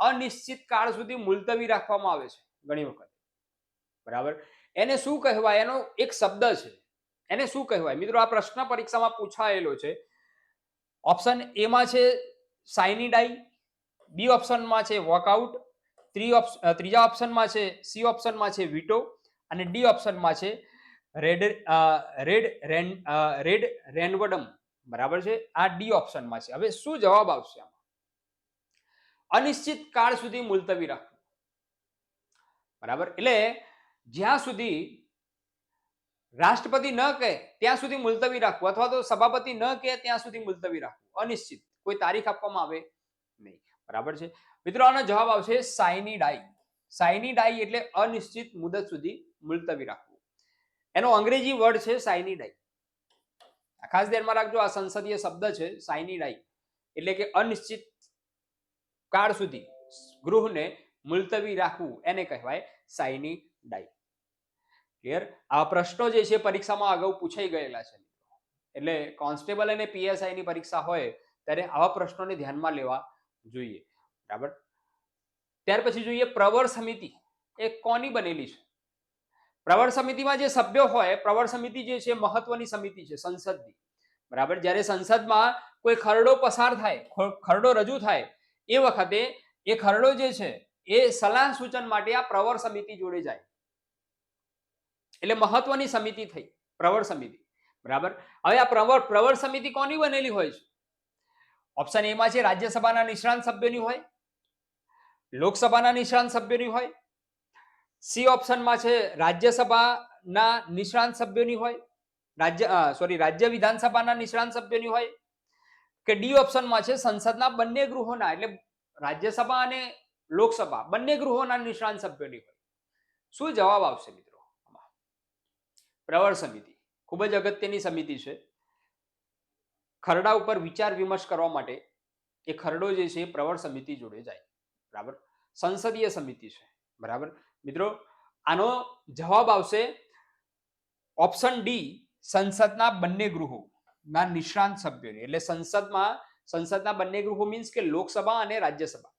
અનિશ્ચિત કાળ સુધી મુલતવી રાખવામાં આવે છે ઘણી વખત. બરાબર, એને શું કહેવાય? એનો એક શબ્દ છે, એને શું કહેવાય? મિત્રો આ પ્રશ્ન પરીક્ષામાં પૂછાયેલો છે. ઓપ્શન એ માં છે સાઇની ડાઈ, બી ઓપ્શનમાં છે વોકઆઉટ, ત્રીજા ઓપ્શનમાં છે સી ઓપ્શનમાં છે વીટો, અને ડી ઓપ્શનમાં છે રેડ રેન્ડવડમ. બરાબર છે, આ ડી ઓપ્શનમાં છે. હવે શું જવાબ આવશે આમાં? અનિશ્ચિત કાળ સુધી મુલતવી રાખવું. બરાબર, એટલે જ્યાં સુધી રાષ્ટ્રપતિ ન કહે ત્યાં સુધી મુલતવી રાખવું, અથવા તો સભાપતિ ન કહે ત્યાં સુધી મુલતવી રાખવું. અનિશ્ચિત, કોઈ તારીખ આપવામાં આવે નહીં. બરાબર છે મિત્રો, આનો જવાબ આવશે સાઇની ડાઈ. સાઇની ડાઈ એટલે અનિશ્ચિત મુદત સુધી મુલતવી રાખવું. એનો અંગ્રેજી વર્ડ છે સાઇની ડાઈ. ખાસ ધ્યાનમાં રાખજો, આ સંસદીય શબ્દ છે સાઇની ડાઈ, એટલે કે અનિશ્ચિત કાળ સુધી ગૃહને મુલતવી રાખવું, એને કહેવાય સાઇની ડાઈ. ક્લિયર? આ પ્રશ્નો જે છે પરીક્ષામાં અગાઉ પૂછાઈ ગયેલા છે. એટલે કોન્સ્ટેબલ અને પીએસઆઈ ની પરીક્ષા હોય ત્યારે આવા પ્રશ્નોને ધ્યાનમાં લેવા જોઈએ. બરાબર, ત્યાર પછી જોઈએ પ્રવર સમિતિ એ કોની બનેલી છે? પ્રવર સમિતિમાં જે સભ્યો હોય, પ્રવર સમિતિ જે છે મહત્વની સમિતિ છે સંસદની. બરાબર, જ્યારે સંસદમાં કોઈ ખરડો પસાર થાય, ખરડો રજૂ થાય, એ વખતે એ ખરડો જે છે એ સલાહ સૂચન માટે આ પ્રવર સમિતિ જોડે જાય. એટલે મહત્વની સમિતિ થઈ પ્રવર સમિતિ. બરાબર, હવે આ પ્રવર સમિતિ કોની બનેલી હોય છે? ઓપ્શન એ માં છે રાજ્યસભાના નિષ્ણાંત સભ્યોની હોય, લોકસભાના નિષ્ણાંત સભ્યોની હોય, સી ઓપ્શનમાં છે રાજ્યસભાના નિષ્ણાંત સભ્યોની હોય, રાજ્ય વિધાનસભાના નિષ્ણાંત સભ્યોની હોય, કે ડી ઓપ્શનમાં છે સંસદના બંને ગૃહોના, એટલે રાજ્યસભા અને લોકસભા બંને ગૃહોના નિષ્ણાંત સભ્યોની હોય. શું જવાબ આવશે મિત્રો? પ્રવર સમિતિ ખૂબ જ અગત્યની સમિતિ છે. ખરડા ઉપર વિચાર વિમર્શ કરવા માટે એ ખરડો જે છે એ પ્રવર સમિતિ જોડે જાય. બરાબર, સંસદીય સમિતિ છે. બરાબર મિત્રો, આનો જવાબ આવશે ઓપ્શન ડી, સંસદના બંને ગૃહોના નિષ્ણાંત સભ્યોની. એટલે સંસદના બંને ગૃહો મીન્સ કે લોકસભા અને રાજ્યસભા.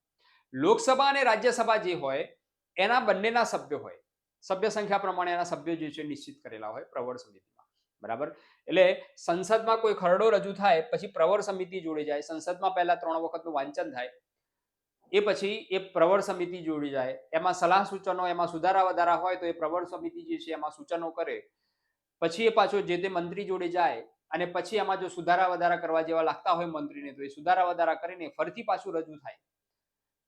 લોકસભા અને રાજ્યસભા જે હોય એના બંનેના સભ્યો હોય, સભ્ય સંખ્યા પ્રમાણે એના સભ્યો જે છે નિશ્ચિત કરેલા હોય પ્રવર સમિતિમાં. બરાબર, એટલે સંસદમાં કોઈ ખરડો રજૂ થાય પછી પ્રવર સમિતિ જોડે જાય. સંસદમાં પહેલા 3 વખતનું વાંચન થાય, એ પછી એ પ્રવર સમિતિ જોડી જાય. એમાં સલાહ સૂચનો, એમાં સુધારા વધારા હોય તો એ પ્રવર સમિતિ જે છે એમાં સૂચનો કરે. પછી એ પાછો જે તે મંત્રી જોડે જાય અને પછી એમાં જો સુધારા વધારા કરવા જેવા લાગતા હોય મંત્રીને તો એ સુધારા વધારા કરીને ફરીથી પાછું રજૂ થાય.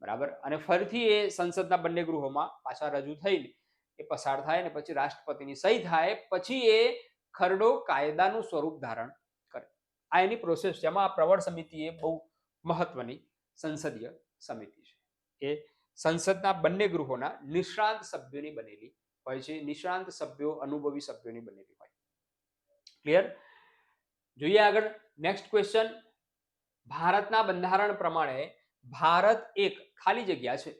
બરાબર, અને ફરીથી એ સંસદના બંને ગૃહોમાં પાછા રજૂ થઈને એ પસાર થાય ને પછી રાષ્ટ્રપતિની સહી થાય, પછી એ ખરડો કાયદાનું સ્વરૂપ ધારણ કરે. આ એની પ્રોસેસ છે. એમાં આ પ્રવર સમિતિ એ બહુ મહત્વની સંસદીય સમિતિ છે. એ સંસદના બંને ગૃહોના નિષ્ણાંત સભ્યોની બનેલી હોય છે. નિષ્ણાંત સભ્યો અનુભવી સભ્યોની બનેલી હોય. ક્લિયર? જોઈએ આગળ નેક્સ્ટ ક્વેશ્ચન. ભારતના બંધારણ પ્રમાણે ભારત એક ખાલી જગ્યા છે.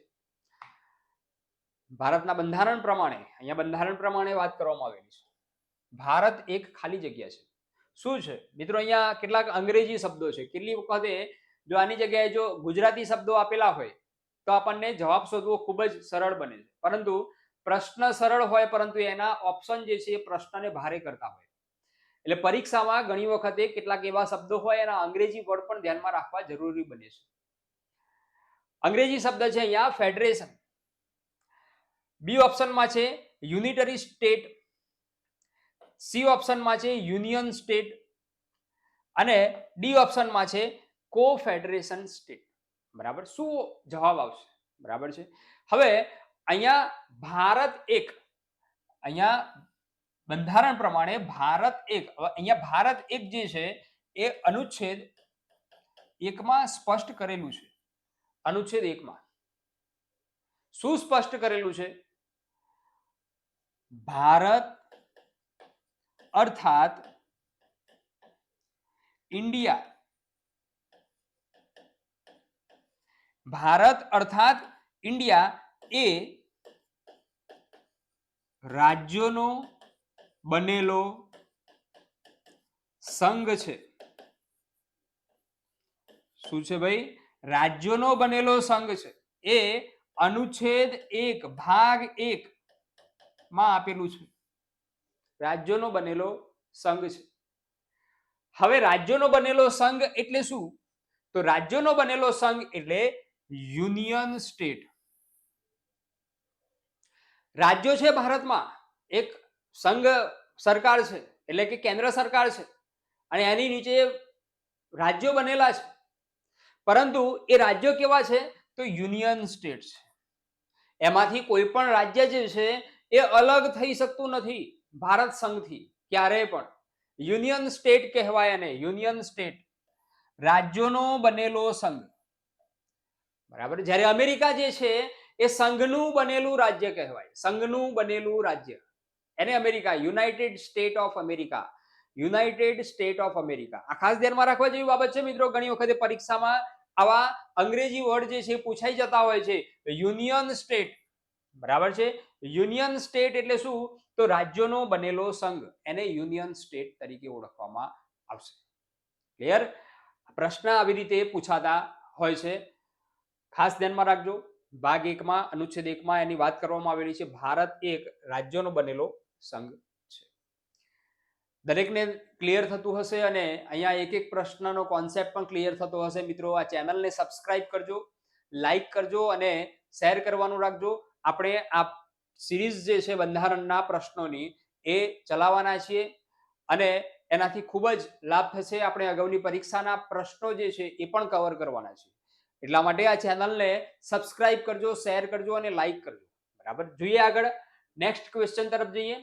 ભારતના બંધારણ પ્રમાણે, અહીંયા બંધારણ પ્રમાણે વાત કરવામાં આવેલી છે. ભારત એક ખાલી જગ્યા છે. શું છે મિત્રો? અહીંયા કેટલાક અંગ્રેજી શબ્દો છે. કેટલી વખતે જો આની જગ્યાએ જો ગુજરાતી શબ્દો આપેલા હોય તો આપણને જવાબ શોધવો ખૂબ જ સરળ બને છે. પરંતુ પ્રશ્ન સરળ હોય પરંતુ એના ઓપ્શન જે છે એ પ્રશ્નને ભારે કરતા હોય. એટલે પરીક્ષામાં ઘણી વખતે કેટલાક એવા શબ્દો હોય એના અંગ્રેજી વર્ડ પણ ધ્યાનમાં રાખવા જરૂરી બને છે. અંગ્રેજી શબ્દ છે અહીંયા ફેડરેશન. બી ઓપ્શનમાં છે યુનિટરી સ્ટેટ, સી ઓપ્શનમાં છે યુનિયન સ્ટેટ અને ડી ઓપ્શનમાં છે કોફેડરેશન સ્ટેટ. બરાબર, શું જવાબ આવશે? બરાબર છે. હવે અહીંયા ભારત એક, અહીંયા બંધારણ પ્રમાણે ભારત એક, અહીંયા ભારત એક જે છે એ અનુચ્છેદ 1માં સ્પષ્ટ કરેલું છે. અનુચ્છેદ 1માં શું સ્પષ્ટ કરેલું છે? ભારત અર્થાત ઇન્ડિયા. ભારત અર્થાત ઇન્ડિયા એ રાજ્યોનો બનેલો સંઘ છે. શું છે ભાઈ? રાજ્યોનો બનેલો સંઘ છે. એ અનુચ્છેદ 1 ભાગ 1 માં આપેલું છે. રાજ્યોનો બનેલો સંઘ છે. હવે રાજ્યોનો બનેલો સંઘ એટલે શું? તો રાજ્યોનો બનેલો સંઘ એટલે યુનિયન સ્ટેટ. રાજ્યો છે ભારતમાં, એક સંઘ સરકાર છે એટલે કે કેન્દ્ર સરકાર છે અને એની નીચે રાજ્યો બનેલા છે. પરંતુ એ રાજ્યો કેવા છે? તો યુનિયન સ્ટેટ છે. એમાંથી કોઈ પણ રાજ્ય જે છે એ અલગ થઈ શકતું નથી ભારત સંઘથી ક્યારેય પણ. યુનિયન સ્ટેટ કહેવાય એને, યુનિયન સ્ટેટ, રાજ્યોનો બનેલો સંઘ. બરાબર, જ્યારે અમેરિકા જે છે એ સંઘનું બનેલું રાજ્ય કહેવાય. સંઘનું બનેલું રાજ્ય, એને America, United state of America. United state of America. આ ખાસ ધ્યાનમાં રાખવા જેવી બાબત છે મિત્રો. ઘણી વખતે પરીક્ષામાં આવા અંગ્રેજી વર્ડ જે છે પૂછાઈ જતા હોય છે. યુનિયન સ્ટેટ, બરાબર છે. યુનિયન સ્ટેટ એટલે શું? તો રાજ્યોનો બનેલો સંઘ, એને યુનિયન સ્ટેટ તરીકે ઓળખવામાં આવશે. ક્લિયર? પ્રશ્ન આવી રીતે પૂછાતા હોય છે. ખાસ ધ્યાનમાં રાખજો. ભાગ 1માં અનુચ્છેદ 1માં એની વાત કરવામાં આવેલી છે. ભારત એક રાજ્યોનો બનેલો સંઘ છે. દરેકને ક્લિયર થતું હશે અને અહીંયા એક એક પ્રશ્નનો કોન્સેપ્ટ પણ ક્લિયર થતો હશે. મિત્રો આ ચેનલને સબસ્ક્રાઇબ કરજો, લાઈક કરજો અને શેર કરવાનું રાખજો. આપણે આ સિરીઝ જે છે બંધારણના પ્રશ્નોની એ ચલાવવાના છીએ અને એનાથી ખૂબ જ લાભ થશે. આપણે અગાઉની પરીક્ષાના પ્રશ્નો જે છે એ પણ કવર કરવાના છે. એટલા માટે આ ચેનલને સબસ્ક્રાઇબ કરજો, શેર કરજો અને લાઈક કરજો. બરાબર, જોઈએ આગળ નેક્સ્ટ ક્વેશ્ચન તરફ જઈએ.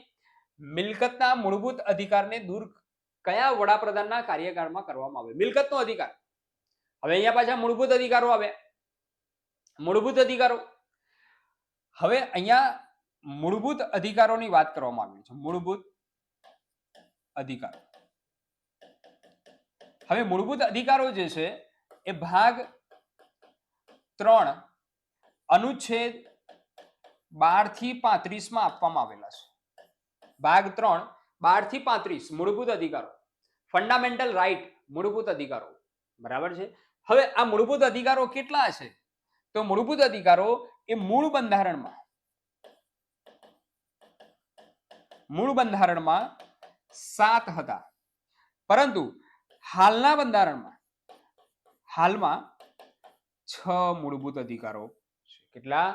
મિલકતના મૂળભૂત અધિકારને દૂર કયા વડાપ્રધાનના કાર્યકાળમાં કરવામાં આવ્યો? મિલકતનો અધિકાર. હવે અહીંયા પાછા મૂળભૂત અધિકારો આવે. મૂળભૂત અધિકારો. હવે અહીંયા મૂળભૂત અધિકારોની વાત કરવામાં આવી છે. મૂળભૂત અધિકારો. હવે મૂળભૂત અધિકારો જે છે એ ભાગ 3 અનુચ્છેદ 12 થી 35 માં આપવામાં આવેલા છે. ભાગ 3 12 થી 35 મૂળભૂત અધિકારો, ફંડામેન્ટલ રાઈટ, મૂળભૂત અધિકારો. બરાબર છે. હવે આ મૂળભૂત અધિકારો કેટલા છે? તો મૂળભૂત અધિકારો એ મૂળ બંધારણમાં 7 હતા, પરંતુ હાલના બંધારણમાં હાલમાં 6 મૂળભૂત અધિકારો છે. કેટલા?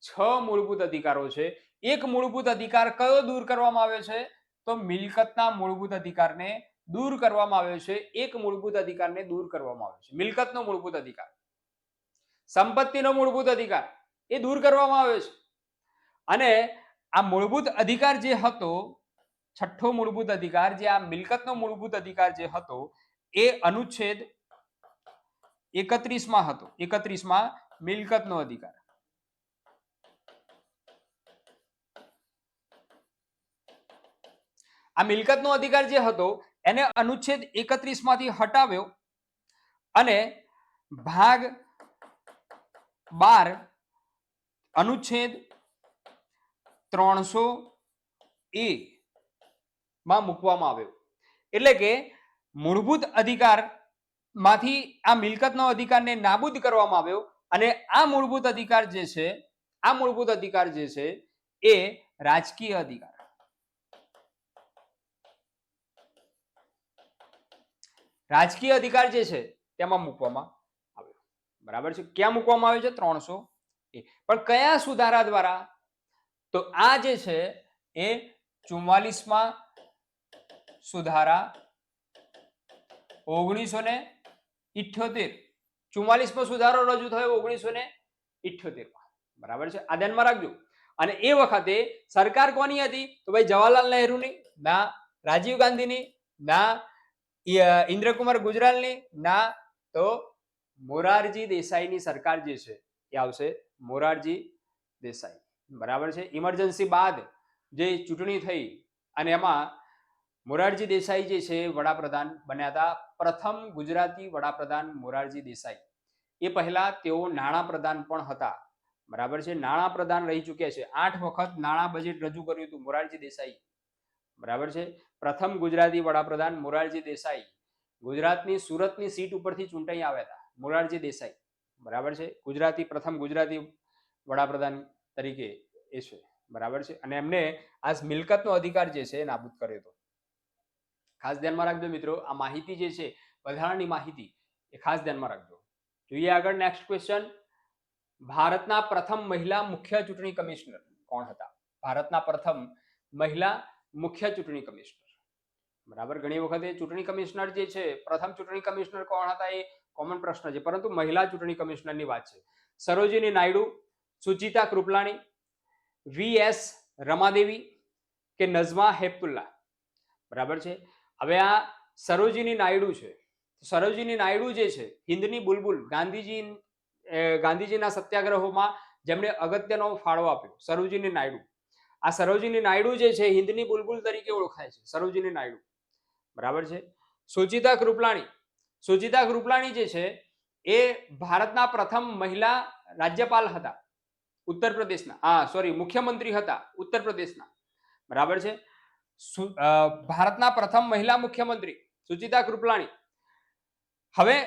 6 મૂળભૂત અધિકારો છે. એક મૂળભૂત અધિકાર કયો દૂર કરવામાં આવ્યો છે? તો મિલકતના મૂળભૂત અધિકારને દૂર કરવામાં આવ્યો છે. એક મૂળભૂત અધિકારને દૂર કરવામાં આવ્યો છે. મિલકતનો મૂળભૂત અધિકાર, સંપત્તિનો મૂળભૂત અધિકાર એ દૂર કરવામાં આવ્યો છે. અને આ મૂળભૂત અધિકાર જે હતો, છઠ્ઠો મૂળભૂત અધિકાર, જે આ મિલકતનો મૂળભૂત અધિકાર જે હતો, એ અનુચ્છેદ 31 માં હતો. 31 માં મિલકતનો અધિકાર. આ મિલકતનો અધિકાર જે હતો એને અનુચ્છેદ 31 માંથી હટાવ્યો અને ભાગ 12 અનુચ્છેદ 300A માં મૂકવામાં આવ્યો. એટલે કે મૂળભૂત અધિકાર માંથી આ મિલકતનો અધિકારને નાબૂદ કરવામાં આવ્યો અને આ મૂળભૂત અધિકાર જે છે, આ મૂળભૂત અધિકાર જે છે એ રાજકીય અધિકાર. રાજકીય અધિકાર જે છે તેમાં મૂકવામાં આવ્યો. બરાબર છે. ક્યાં મૂકવામાં આવ્યો છે? 300A. પણ કયા સુધારા દ્વારા? તો આ જે છે એ 44માં સુધારા 1978. 44મો સુધારો રજૂ થયો 1978માં. બરાબર છે. આ ધ્યાનમાં રાખજો. અને એ વખતે સરકાર કોની હતી? તો ભાઈ જવાહરલાલ નહેરુની ના, રાજીવ ગાંધીની ના, ઇન્દ્રકુમાર ગુજરાલની ના, તો મોરારજી દેસાઈની સરકાર જે છે એ આવશે. મોરારજી દેસાઈ. બરાબર છે. ઇમરજન્સી બાદ જે ચૂંટણી થઈ અને એમાં મોરારજી દેસાઈ જે છે વડાપ્રધાન બન્યા હતા. પ્રથમ ગુજરાતી વડાપ્રધાન મોરારજી દેસાઈ. એ પહેલા તેઓ નાણાપ્રધાન પણ હતા. બરાબર છે. નાણાપ્રધાન રહી ચૂક્યા છે. 8 વખત નાણાં બજેટ રજૂ કર્યું હતું મોરારજી દેસાઈ. બરાબર છે. પ્રથમ ગુજરાતી વડાપ્રધાન મોરારજી દેસાઈ. ગુજરાતની સુરતની સીટ ઉપરથી ચૂંટાઈ આવ્યા હતા મોરારજી દેસાઈ. બરાબર છે. ગુજરાતી પ્રથમ ગુજરાતી વડાપ્રધાન તરીકે એ છે. બરાબર છે. અને એમને આ મિલકતનો અધિકાર જે છે એ નાબૂદ કર્યો હતો. ખાસ ધ્યાનમાં રાખજો મિત્રો. આ માહિતી જે છે, વધારાની માહિતી, એ ખાસ ધ્યાનમાં રાખજો. જોઈએ આગળ. Next question. ભારતના પ્રથમ મહિલા મુખ્ય ચૂંટણી કમિશનર કોણ હતા? ભારતના પ્રથમ મહિલા મુખ્ય ચૂંટણી કમિશનર. બરાબર. ઘણી વખતે ચૂંટણી કમિશનર જે છે, પ્રથમ ચૂંટણી કમિશનર કોણ હતા એ કોમન પ્રશ્ન છે, પરંતુ મહિલા ચૂંટણી કમિશનરની વાત છે. સરોજિની નાયડુ, સુચિતા કૃપલાણી, VS રમાદેવી કે નઝમા હેપતુલ્લા? બરાબર છે. હવે આ સરોજિની નાયડુ છે. સરોજિની નાયડુ જે છે, હિન્દની બુલબુલ, ગાંધીજીના સત્યાગ્રહોમાં જેમણે અગત્યનો ફાળો આપ્યો, સરોજિની નાયડુ. આ સરોજિની નાયડુ જે છે હિન્દની બુલબુલ તરીકે ઓળખાય છે. સરોજિની નાયડુ. બરાબર છે. સુચિતા કૃપલાણી. સુચિતા કૃપલાણી જે છે એ ભારતના પ્રથમ મહિલા રાજ્યપાલ હતા ઉત્તર પ્રદેશના. મુખ્યમંત્રી હતા ઉત્તર પ્રદેશના. બરાબર છે. ભારતના પ્રથમ મહિલા મુખ્યમંત્રી સુચિતા કૃપલાણી. હવે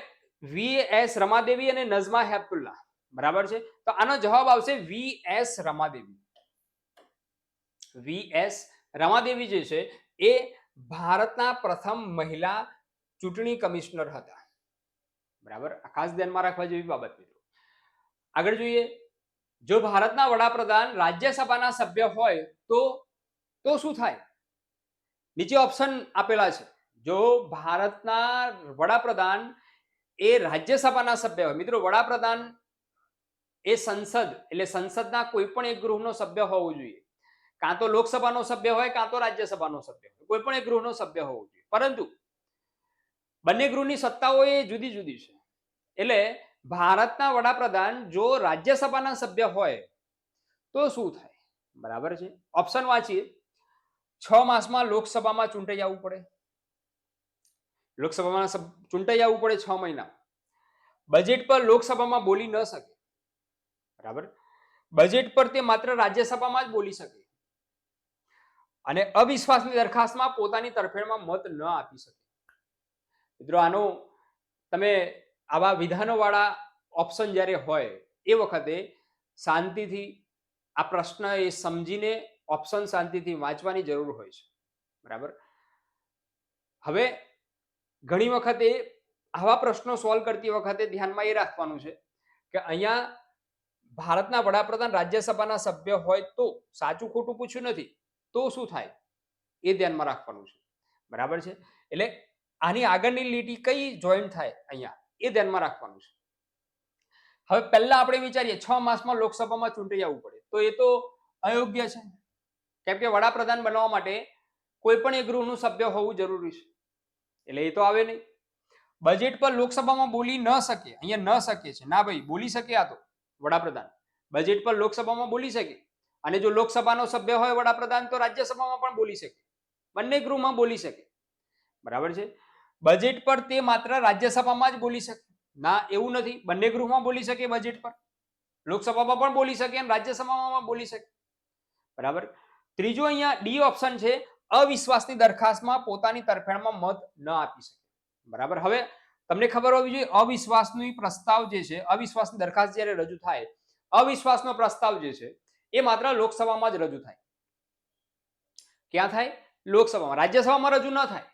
VS રમાદેવી અને નઝમા હેપતુલ્લા. બરાબર છે. તો આનો જવાબ આવશે VS રમાદેવી. VS રમાદેવી જે છે એ ભારતના પ્રથમ મહિલા ચૂંટણી કમિશનર હતા. બરાબર. ખાસ ધ્યાનમાં રાખવા જેવી બાબત મિત્રો. આગળ જોઈએ. જો ભારતના વડાપ્રધાન રાજ્યસભાના સભ્ય હોય તો શું થાય? નીચે ઓપ્શન આપેલા છે. જો ભારતના વડાપ્રધાન એ રાજ્યસભાના સભ્ય હોય, મિત્રો વડાપ્રધાન એ સંસદ એટલે સંસદના કોઈ પણ એક ગૃહનો સભ્ય હોવો જોઈએ. કાં તો લોકસભાનો સભ્ય હોય કાં તો રાજ્યસભાનો સભ્ય હોય, કોઈ પણ એક ગૃહનો સભ્ય હોવો જોઈએ. પરંતુ બંને ગૃહની સત્તાઓ એ જુદી જુદી છે. એટલે ભારતના વડાપ્રધાન જો રાજ્યસભાના સભ્ય હોય તો શું થાય? બરાબર છે. ઓપ્શન વાંચીએ. 6 માસમાં લોકસભામાં ચૂંટાઈ આવવું પડે. લોકસભામાં ચૂંટાઈ આવવું પડે 6 મહિના. બજેટ પર લોકસભામાં બોલી ન શકે. બરાબર. બજેટ પર તે માત્ર રાજ્યસભામાં જ બોલી શકે. અને અવિશ્વાસની દરખાસ્તમાં પોતાની તરફેણમાં મત ન આપી શકે. મિત્રો આનો તમે આવા વિધાનોવાળા ઓપ્શન જ્યારે હોય એ વખતે શાંતિથી આ પ્રશ્ન એ સમજીને ઓપ્શન શાંતિથી વાંચવાની જરૂર હોય છે. બરાબર. હવે ઘણી વખતે આવા પ્રશ્નો સોલ્વ કરતી વખતે ધ્યાનમાં એ રાખવાનું છે કે અહીંયા ભારતના વડાપ્રધાન રાજ્યસભાના સભ્ય હોય તો સાચું ખોટું પૂછ્યું નથી તો શું થાય એ ધ્યાનમાં રાખવાનું છે. બરાબર છે. એટલે આની આગળની લીટી કઈ જોઈન્ટ થાય અહીંયા એ ધ્યાનમાં રાખવાનું છે. હવે પહેલા આપણે વિચારીએ 6 માસમાં લોકસભામાં ચૂંટાઈ આવવું પડે તો એ તો અયોગ્ય છે. કેમ કે વડાપ્રધાન બનવા માટે કોઈ પણ એક ગૃહનું સભ્ય હોવું જરૂરી છે. એટલે એ તો આવે નહીં. બજેટ પર લોકસભામાં બોલી ન શકે. અહીંયા ન શકે છે. ના ભાઈ, બોલી શકે. આ તો વડાપ્રધાન બજેટ પર લોકસભામાં બોલી શકે. અને જો લોકસભાનો સભ્ય હોય વડાપ્રધાન તો રાજ્યસભામાં પણ બોલી શકે. બંને ગૃહમાં બોલી શકે. બરાબર છે. બજેટ પર તે માત્ર રાજ્યસભામાં જ બોલી શકે. ના, એવું નથી. બંને ગૃહમાં બોલી શકે. બજેટ પર લોકસભામાં પણ બોલી શકે અને રાજ્યસભામાં બોલી શકે. બરાબર. ત્રીજો અહીંયા ડી ઓપ્શન છે, અવિશ્વાસની દરખાસ્તમાં પોતાની તરફેણમાં મત ન આપી શકે. બરાબર. હવે તમને ખબર હોવી જોઈએ અવિશ્વાસનો પ્રસ્તાવ જે છે, અવિશ્વાસની દરખાસ્ત જ્યારે રજૂ થાય, અવિશ્વાસનો પ્રસ્તાવ જે છે એ માત્ર લોકસભામાં જ રજૂ થાય. ક્યાં થાય? લોકસભામાં. રાજ્યસભામાં રજૂ ન થાય.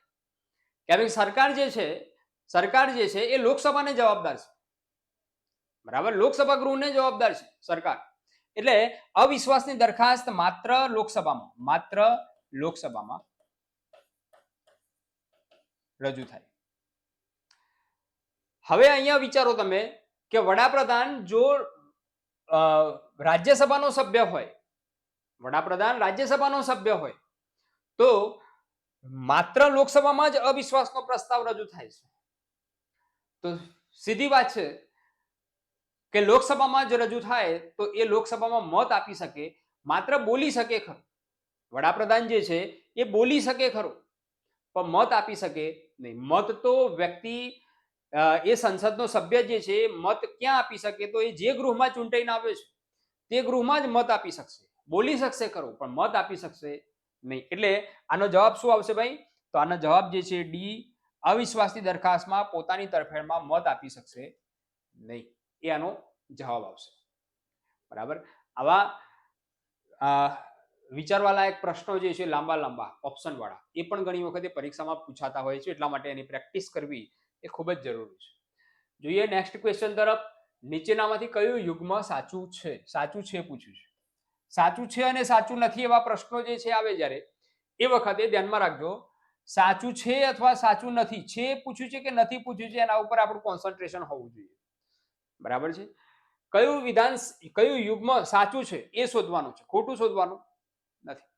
કારણ કે સરકાર જે છે એ લોકસભાને જવાબદાર છે. બરાબર. લોકસભા ગૃહને જવાબદાર છે સરકાર. એટલે અવિશ્વાસની દરખાસ્ત માત્ર લોકસભામાં રજૂ થાય. હવે અહીંયા વિચારો તમે કે વડાપ્રધાન જો રાજ્યસભાનો સભ્ય હોય તો માત્ર લોકસભામાં જ અવિશ્વાસનો પ્રસ્તાવ રજૂ થાય છે. તો સીધી વાત છે કે લોકસભામાં જ રજૂ થાય તો એ લોકસભામાં મત આપી શકે, માત્ર બોલી શકે ખરું. વડાપ્રધાન જે છે એ બોલી શકે ખરું પણ મત આપી શકે નહીં. મત તો વ્યક્તિ એ સંસદનો સભ્ય જે છે મત ક્યાં આપી શકે? તો એ જે ગૃહમાં ચૂંટાઈને આવ્યો છે તે ગૃહમાં જ મત આપી શકશે. બોલી શકશે ખરું પણ મત આપી શકશે નહીં. એટલે આનો જવાબ શું આવશે ભાઈ? તો આનો જવાબ જે છે ડી, અવિશ્વાસની દરખાસ્તમાં પોતાની તરફેણમાં મત આપી શકશે નહીં. એ આનો જવાબ આવશે. બરાબર. આવા વિચારવા લાયક પ્રશ્નો જે છે લાંબા ઓપ્શન વાળા એ પણ ઘણી વખતે પરીક્ષામાં પૂછાતા હોય છે. એટલા માટે એની પ્રેક્ટિસ કરવી એ ખૂબ જ જરૂરી છે. જોઈએ નેક્સ્ટ ક્વેશ્ચન તરફ. નીચેનામાંથી કયું યુગ્મ સાચું છે પૂછ્યું છે. સાચું છે અને સાચું નથી એવા પ્રશ્નો જે છે આવે જ્યારે એ વખતે ધ્યાનમાં રાખજો, સાચું છે અથવા સાચું નથી, છે પૂછ્યું છે કે નથી પૂછ્યું છે એના ઉપર આપણું કોન્સન્ટ્રેશન હોવું જોઈએ. બરાબર છે. કયું યુગ્મ સાચું છે એ શોધવાનું છે, ખોટું શોધવાનું નથી.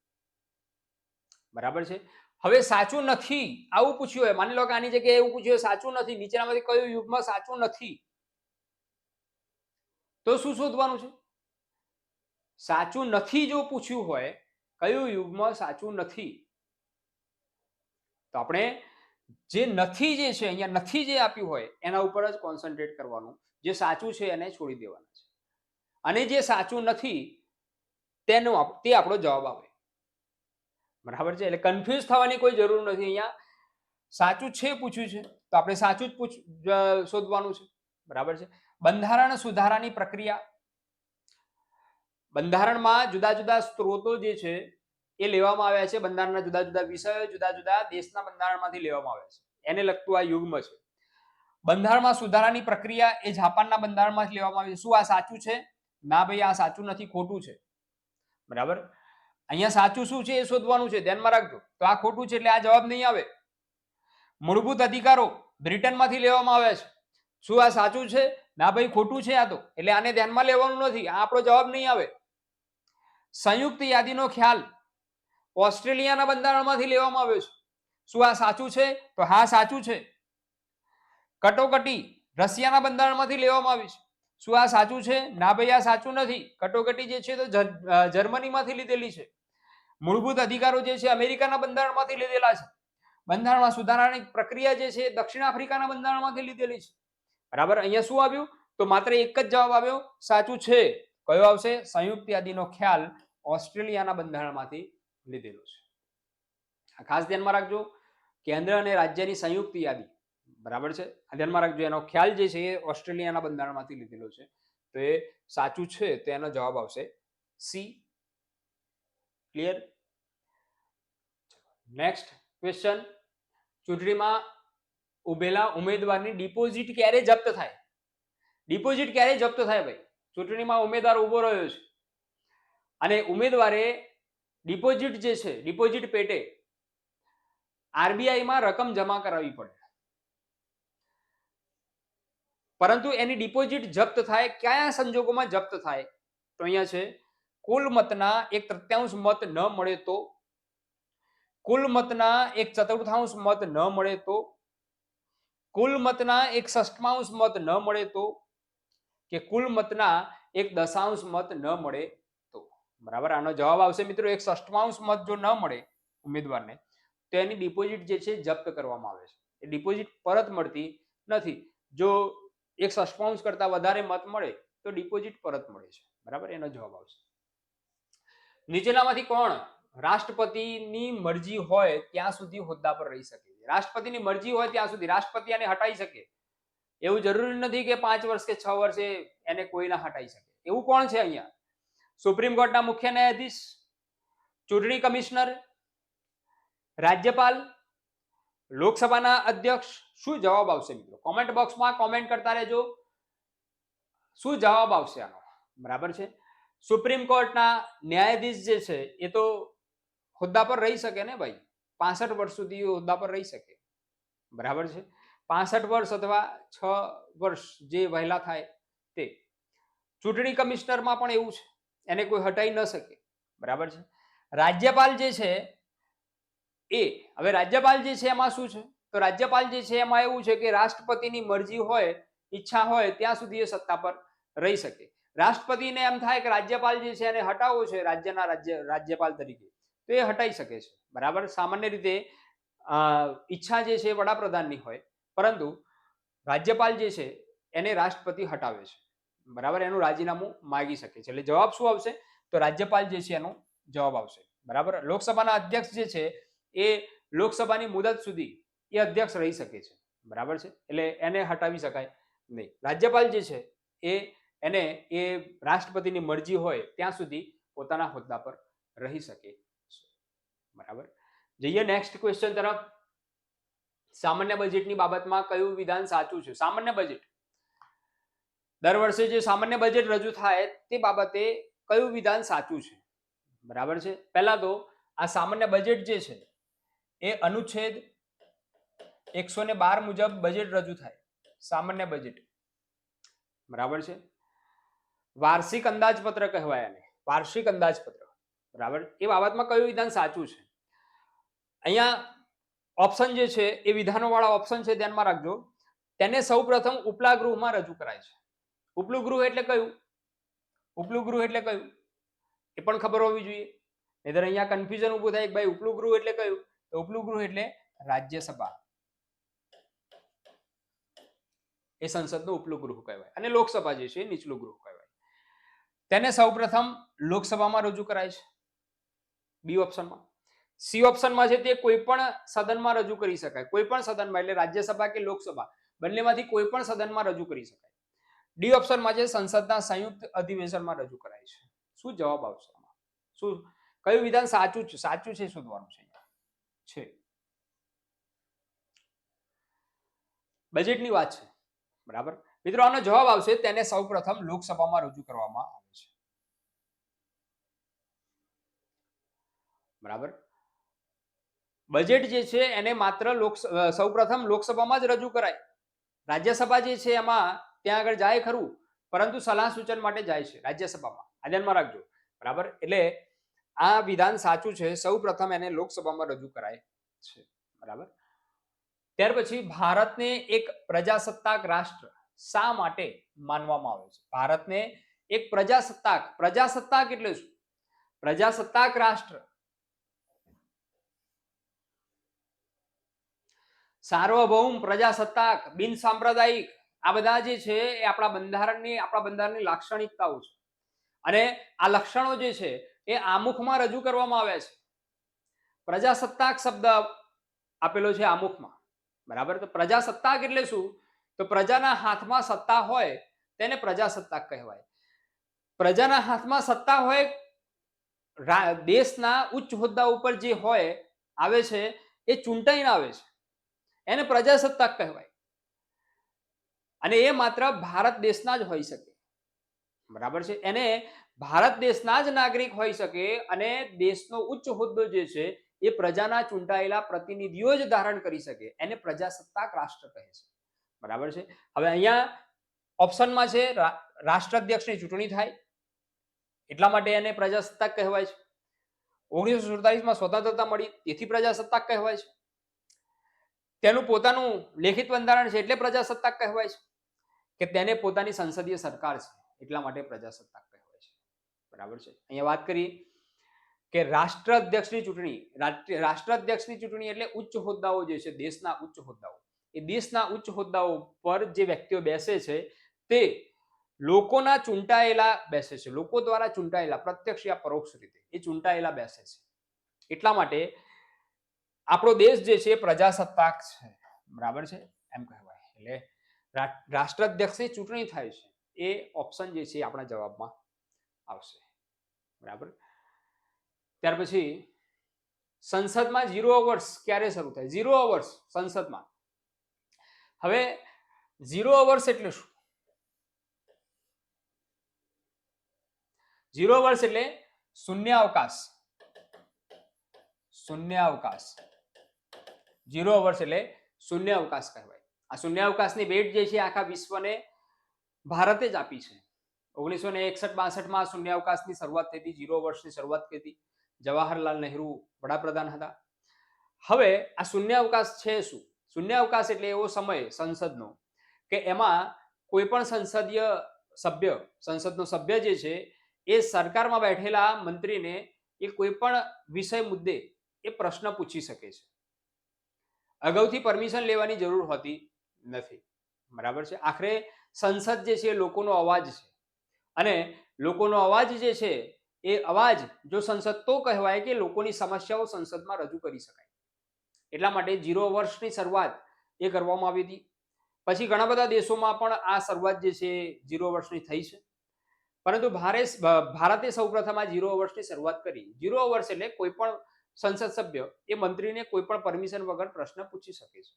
બરાબર છે. હવે સાચું નથી આવું પૂછ્યું હોય, માની લો કે આની જગ્યાએ એવું પૂછ્યું હોય સાચું નથી, નીચેનામાંથી કયું યુગ્મ સાચું નથી, તો શું શોધવાનું છે? સાચું નથી જો પૂછ્યું હોય, કયું યુગ્મ સાચું નથી, તો આપણે જે નથી જે છે અહીંયા નથી જે આપ્યું હોય એના ઉપર જ કોન્સન્ટ્રેટ કરવાનું. જે સાચું છે એને છોડી દેવાનું છે અને જે સાચું નથી તે આપણો જવાબ આવે. બરાબર છે. એટલે કન્ફ્યુઝ થવાની કોઈ જરૂર નથી. અહીંયા સાચું છે પૂછ્યું છે તો આપણે સાચું જ શોધવાનું છે. બરાબર છે. બંધારણ સુધારાની પ્રક્રિયા. બંધારણમાં જુદા જુદા સ્ત્રોતો જે છે એ લેવામાં આવ્યા છે. બંધારણના જુદા જુદા વિષયો જુદા જુદા દેશના બંધારણમાંથી લેવામાં આવ્યા છે. એને લગતું આ યુગ્મ છે. બંધારણમાં સુધારાની પ્રક્રિયા એ જાપાનના બંધારણમાંથી લેવામાં આવી છે. શું આ સાચું છે? ના ભાઈ, આ સાચું નથી, ખોટું છે. બરાબર. અહીંયા સાચું શું છે એ શોધવાનું છે, ધ્યાનમાં રાખજો. તો આ ખોટું છે એટલે આ જવાબ નહીં આવે. મૂળભૂત અધિકારો બ્રિટનમાંથી લેવામાં આવ્યા છે. શું આ સાચું છે? ના ભાઈ, ખોટું છે આ તો, એટલે આને ધ્યાનમાં લેવાનું નથી, આ આપણો જવાબ નહીં આવે. સંયુક્ત યાદીનો ખ્યાલ ઓસ્ટ્રેલિયાના બંધારણમાંથી લેવામાં આવ્યો છે. શું આ સાચું છે? તો હા સાચું છે. કટોકટી રશિયાના બંધારણમાંથી લેવામાં આવી છે. શું આ સાચું છે? ના ભાઈ, આ સાચું નથી. કટોકટી જે છે તો જર્મનીમાંથી લીધેલી છે. મૂળભૂત અધિકારો જે છે અમેરિકાના બંધારણમાંથી લીધેલા છે. બંધારણમાં સુધારાની પ્રક્રિયા જે છે દક્ષિણ આફ્રિકાના બંધારણમાંથી લીધેલી છે. બરાબર. અહીંયા શું આવ્યું? તો માત્ર એક જ જવાબ આવ્યો સાચું છે. કયો આવશે? સંયુક્ત યાદીનો ખ્યાલ ઓસ્ટ્રેલિયાના બંધારણમાંથી લીધેલો છે. ખાસ ધ્યાનમાં રાખજો, કેન્દ્ર અને રાજ્યની સંયુક્ત યાદી. બરાબર છે, ધ્યાનમાં રાખજો. એનો ખ્યાલ જે છે એ ઓસ્ટ્રેલિયાના બંધારણમાંથી લીધેલો છે. તો એ સાચું છે, તો એનો જવાબ આવશે સી. ક્લિયર? Next question. ચૂંટણીમાં ઉભેલા ઉમેદવારની ડિપોઝિટ ક્યારે જપ્ત થાય? ડિપોઝિટ ક્યારે જપ્ત થાય ભાઈ? ચૂંટણીમાં ઉમેદવાર ઉભો રહ્યો છે અને ઉમેદવારે ડિપોઝિટ જે છે, ડિપોઝિટ પેટે આરબીઆઈ માં રકમ જમા કરાવવી પડે, પરંતુ એની ડિપોઝિટ જપ્ત થાય કયા સંજોગોમાં જપ્ત થાય? તો અહીંયા છે કુલ મતના 1/3 મત ન મળે તો, કુલ મતના 1/4 મત ન મળે તો, કુલ મતના 1/6 મત ન મળે તો, કે કુલ મતના 1/10 મત ન મળે તો. બરાબર. આનો જવાબ આવશે મિત્રો 1/6 મત જો ન મળે ઉમેદવારને તો એની ડિપોઝિટ જે છે જપ્ત કરવામાં આવે છે. એ ડિપોઝિટ પરત મળતી નથી. જો 1/6 કરતા વધારે મત મળે તો ડિપોઝિટ પરત મળે છે. બરાબર. એનો જવાબ આવશે. નીચેનામાંથી કોણ રાષ્ટ્રપતિની મરજી હોય ત્યાં સુધી હોદ્દા પર રહી શકે? રાષ્ટ્રપતિની મરજી હોય ત્યાં સુધી રાષ્ટ્રપતિ એને હટાવી શકે. એવું જરૂરી નથી કે 5 વર્ષ કે 6 વર્ષે એને કોઈ ના હટાવી શકે. એવું કોણ છે અહીંયા? સુપ્રીમ કોર્ટના મુખ્ય ન્યાયાધીશ, ચૂંટણી કમિશનર, રાજ્યપાલ, લોકસભાના અધ્યક્ષ? શું જવાબ આવશે મિત્રો? કોમેન્ટ બોક્સમાં કોમેન્ટ કરતા રહેજો. શું જવાબ આવશે આનો? બરાબર છે. સુપ્રીમ કોર્ટના ન્યાયાધીશ જે છે એ તો હોદ્દા પર રહી શકે ને ભાઈ, 65 વર્ષ સુધી હોદ્દા પર રહી શકે. બરાબર છે. 65 વર્ષ અથવા 6 વર્ષ જે વહેલા થાય તે. ચૂંટણી કમિશનરમાં પણ એવું છે, એને કોઈ હટાઈ ન શકે. બરાબર છે. રાજ્યપાલ જે છે એ, હવે રાજ્યપાલ જે છે એમાં શું છે? તો રાજ્યપાલ જે છે એમાં એવું છે કે રાષ્ટ્રપતિની મરજી હોય, ઈચ્છા હોય ત્યાં સુધી એ સત્તા પર રહી શકે. રાષ્ટ્રપતિને એમ થાય કે રાજ્યપાલ જે છે એને હટાવવો છે રાજ્યના રાજ્યપાલ તરીકે, તો એ હટાઈ શકે છે. બરાબર. સામાન્ય રીતે ઈચ્છા જે છે વડાપ્રધાનની હોય, પરંતુ રાજ્યપાલ જે છે એને રાષ્ટ્રપતિ હટાવે છે. બરાબર. એનું રાજીનામું માગી શકે છે. એટલે જવાબ શું આવશે? તો રાજ્યપાલ જે છે એનો જવાબ આવશે. બરાબર. લોકસભાના અધ્યક્ષ જે છે એ લોકસભાની મુદત સુધી એ અધ્યક્ષ રહી શકે છે. બરાબર છે. એટલે એને હટાવી શકાય નહીં. રાજ્યપાલ જે છે એને એ રાષ્ટ્રપતિની મરજી હોય ત્યાં સુધી પોતાના હોદ્દા પર રહી શકે છે. બરાબર. જઈએ નેક્સ્ટ ક્વેશ્ચન તરફ. સામાન્ય બજેટની બાબતમાં કયું વિધાન સાચું છે? સામાન્ય બજેટ, દર વર્ષે જે સામાન્ય બજેટ રજૂ થાય તે બાબતે કયું વિધાન સાચું છે? બરાબર છે. પહેલા તો આ સામાન્ય બજેટ જે છે એ અનુચ્છેદ 112 મુજબ બજેટ રજૂ થાય. સામાન્ય બજેટ. બરાબર છે. વાર્ષિક અંદાજપત્ર કહેવાય આને, વાર્ષિક અંદાજપત્ર. બરાબર. એ બાબતમાં કયું વિધાન સાચું છે? અહીંયા ઓપ્શન જે છે એ વિધાનો વાળા ઓપ્શન છે, ધ્યાનમાં રાખજો. તેને સૌપ્રથમ ઉપલા ગૃહમાં રજૂ કરાય છે. ઉપલું ગૃહ એટલે કયું? ઉપલું ગૃહ એટલે કયું એ પણ ખબર હોવી જોઈએ, નહીતર અહીંયા કન્ફ્યુઝન ઊભું થાય કે ભાઈ ઉપલું ગૃહ એટલે કયું? તો ઉપલું ગૃહ એટલે રાજ્યસભા. એ સંસદનું ઉપલું ગૃહ કહેવાય, અને લોકસભા જે છે એ નીચલું ગૃહ કહેવાય. તેને સૌપ્રથમ લોકસભામાં રજૂ કરાય છે, બી ઓપ્શનમાં. સી ઓપ્શનમાં છે તે કોઈ પણ સદનમાં રજૂ કરી શકાય, કોઈ પણ સદનમાં, એટલે રાજ્યસભા કે લોકસભા બંનેમાંથી કોઈ પણ સદનમાં રજૂ કરી શકાય. ડી ઓપ્શનમાં છે સંસદના સંયુક્ત અધિવેશનમાં રજૂ કરાય છે. શું જવાબ આવશે? શું કયું વિધાન સાચું છે? સાચું છે શોધવાનું છે. બજેટની વાત છે. બરાબર. મિત્રો આનો જવાબ આવશે તેને સૌપ્રથમ લોકસભામાં રજૂ કરવામાં આવે છે. બરાબર. બજેટ જે છે એને માત્ર સૌપ્રથમ લોકસભામાં જ રજૂ કરાય. રાજ્યસભા જે છે એમાં ત્યાં આગળ જાય ખરું, પરંતુ સલાહ સૂચન માટે જાય છે રાજ્યસભામાં. આ ધ્યાનમાં રાખજો. બરાબર. એટલે આ વિધાન સાચું છે. સૌ પ્રથમ એને લોકસભામાં રજૂ કરાય છે. બરાબર. ત્યાર પછી ભારતને એક પ્રજાસત્તાક રાષ્ટ્ર શા માટે માનવામાં આવે છે? ભારતને એક પ્રજાસત્તાક એટલે શું? પ્રજાસત્તાક રાષ્ટ્ર, સાર્વભૌમ, પ્રજાસત્તાક, બિન સાંપ્રદાયિક, આ બધા જે છે એ આપણા બંધારણની લાક્ષણિકતાઓ છે. અને આ લક્ષણો જે છે એ આમુખમાં રજૂ કરવામાં આવ્યા છે. પ્રજાસત્તાક શબ્દ આપેલો છે આમુખમાં. બરાબર. તો પ્રજાસત્તાક એટલે શું? તો પ્રજાના હાથમાં સત્તા હોય તેને પ્રજાસત્તાક કહેવાય. પ્રજાના હાથમાં સત્તા હોય, દેશના ઉચ્ચ હોદ્દા ઉપર જે હોય આવે છે એ ચૂંટાઈને આવે છે, એને પ્રજાસત્તાક કહેવાય. અને એ માત્ર ભારત દેશના જ હોઈ શકે. બરાબર છે. એને ભારત દેશના જ નાગરિક હોઈ શકે અને દેશનો ઉચ્ચ હોદ્દો જે છે એ પ્રજાના ચૂંટાયેલા પ્રતિનિધિઓ જ ધારણ કરી શકે. એને પ્રજાસત્તાક રાષ્ટ્ર કહે છે. બરાબર છે. હવે અહીંયા ઓપ્શનમાં છે રાષ્ટ્રાધ્યક્ષની ચૂંટણી થાય એટલા માટે એને પ્રજાસત્તાક કહેવાય છે. 1947માં સ્વતંત્રતા મળી તેથી પ્રજાસત્તાક કહેવાય છે. તેનું પોતાનું લેખિત બંધારણ છે એટલે પ્રજાસત્તાક કહેવાય છે. કે તેને પોતાની સંસદીય સરકાર છે એટલા માટે પ્રજાસત્તાક કહેવાય છે. બરાબર છે. અહીંયા વાત કરી કે રાષ્ટ્રાધ્યક્ષની ચૂંટણી એટલે ઉચ્ચ હોદ્દાઓ જે છે, દેશના ઉચ્ચ હોદ્દાઓ, એ દેશના ઉચ્ચ હોદ્દાઓ પર જે વ્યક્તિઓ બેસે છે તે લોકોના ચૂંટાયેલા બેસે છે, લોકો દ્વારા ચૂંટાયેલા, પ્રત્યક્ષ યા પરોક્ષ રીતે એ ચૂંટાયેલા બેસે છે. એટલા માટે આપણો દેશ જે છે પ્રજાસત્તાક છે. બરાબર છે, એમ કહેવાય. એટલે રાષ્ટ્રાધ્યક્ષની ચૂંટણી થાય છે એ ઓપ્શન જે છે આપણા જવાબમાં આવશે. બરાબર. ત્યાર પછી સંસદમાં 0 અવર્સ ક્યારે શરૂ થાય? 0 અવર્સ સંસદમાં. હવે 0 અવર્સ એટલે શું? 0 અવર્સ એટલે શૂન્યાવકાશ. 0 અવર્સ એટલે શૂન્યાવકાશ કહેવાય. આ શૂન્યાવકાશની ભેટ જે છે આખા વિશ્વને ભારતે જ આપી છે. 1961-62માં શૂન્યાવકાશની શરૂઆત થઈ હતી. 0 વર્ષની શરૂઆત થઈ હતી. જવાહરલાલ નહેરુ વડાપ્રધાન હતા. હવે આ શૂન્યાવકાશ છે શું? શૂન્યાવકાશ એટલે એવો સમય સંસદનો કે એમાં કોઈ પણ સંસદનો સભ્ય જે છે એ સરકારમાં બેઠેલા મંત્રીને એ કોઈ પણ વિષય મુદ્દે એ પ્રશ્ન પૂછી શકે છે. અગાઉથી પરમિશન લેવાની જરૂર હોતી નથી. બરાબર છે. આખરે સંસદ જે છે લોકોનો અવાજ છે અને લોકોનો અવાજ જે છે એ અવાજ જો સંસદ તો કહેવાય કે લોકોની સમસ્યાઓ સંસદમાં રજૂ કરી શકાય. એટલા માટે 0 વર્ષની શરૂઆત એ કરવામાં આવી હતી. પછી ઘણા બધા દેશોમાં પણ આ શરૂઆત જે છે 0 વર્ષની થઈ છે. પરંતુ ભારતે સૌપ્રથમ આ 0 વર્ષની શરૂઆત કરી. 0 વર્ષ એટલે કોઈ પણ સંસદ સભ્ય એ મંત્રીને કોઈ પણ પરમિશન વગર પ્રશ્ન પૂછી શકે છે.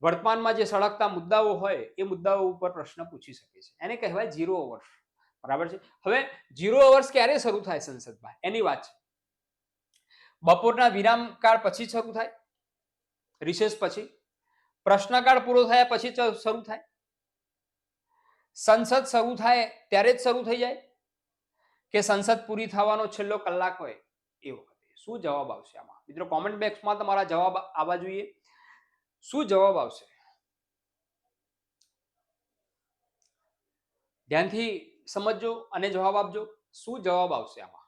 વર્તમાનમાં જે સળગતા મુદ્દાઓ હોય એ મુદ્દાઓ ઉપર પ્રશ્ન પૂછી શકે છે. એને કહેવાય 0 અવર્સ. બરાબર છે. હવે 0 અવર્સ ક્યારે શરૂ થાય સંસદમાં એની વાત છે. બપોરના વિરામકાળ પછી શરૂ થાય, રિસેસ પછી, પ્રશ્નકાળ પૂરો થયા પછી શરૂ થાય, સંસદ શરૂ થાય ત્યારે જ શરૂ થઈ જાય કે સંસદ પૂરી થવાનો છેલ્લો કલાક હોય એ વખતે? શું જવાબ આવશે આમાં? મિત્રો કોમેન્ટ બોક્સમાં તમારા જવાબ આવવા જોઈએ. શું જવાબ આવશે? ધ્યાનથી સમજજો અને જવાબ આપજો. શું જવાબ આવશે આમાં?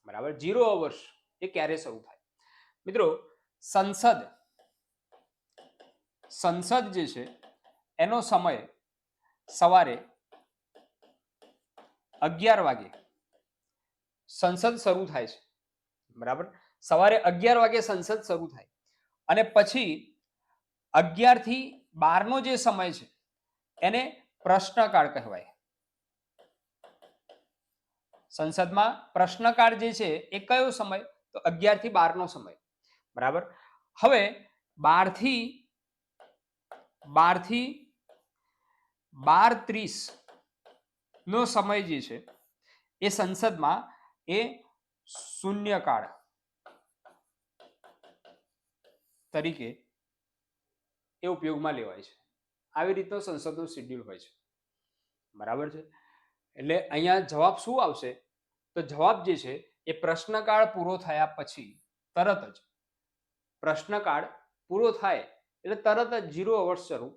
બરાબર. 0 અવર્સ એ ક્યારે શરૂ થાય? મિત્રો સંસદ જે છે એનો સમય સવારે 11 વાગે સંસદ શરૂ થાય છે. બરાબર. સવારે 11 વાગે સંસદ શરૂ થાય અને પછી 11 થી 12 નો જે સમય છે એને પ્રશ્નકાળ કહેવાય. સંસદમાં પ્રશ્નકાળ જે છે એ કયો સમય? તો 11 થી 12 નો સમય. બરાબર. હવે 12 થી 12:30 નો સમય જે છે એ સંસદમાં એ શૂન્યકાળ તરીકે એ ઉપયોગમાં લેવાય છે. આવી રીતનો સંસદનો શેડ્યુલ હોય છે. બરાબર છે. એટલે અહીંયા જવાબ શું આવશે? તો જવાબ જે છે એ પ્રશ્નકાળ પૂરો થયા પછી તરત જ પ્રશ્નકાળ પૂરો થાય એટલે તરત જ 0 અવર્સ શરૂ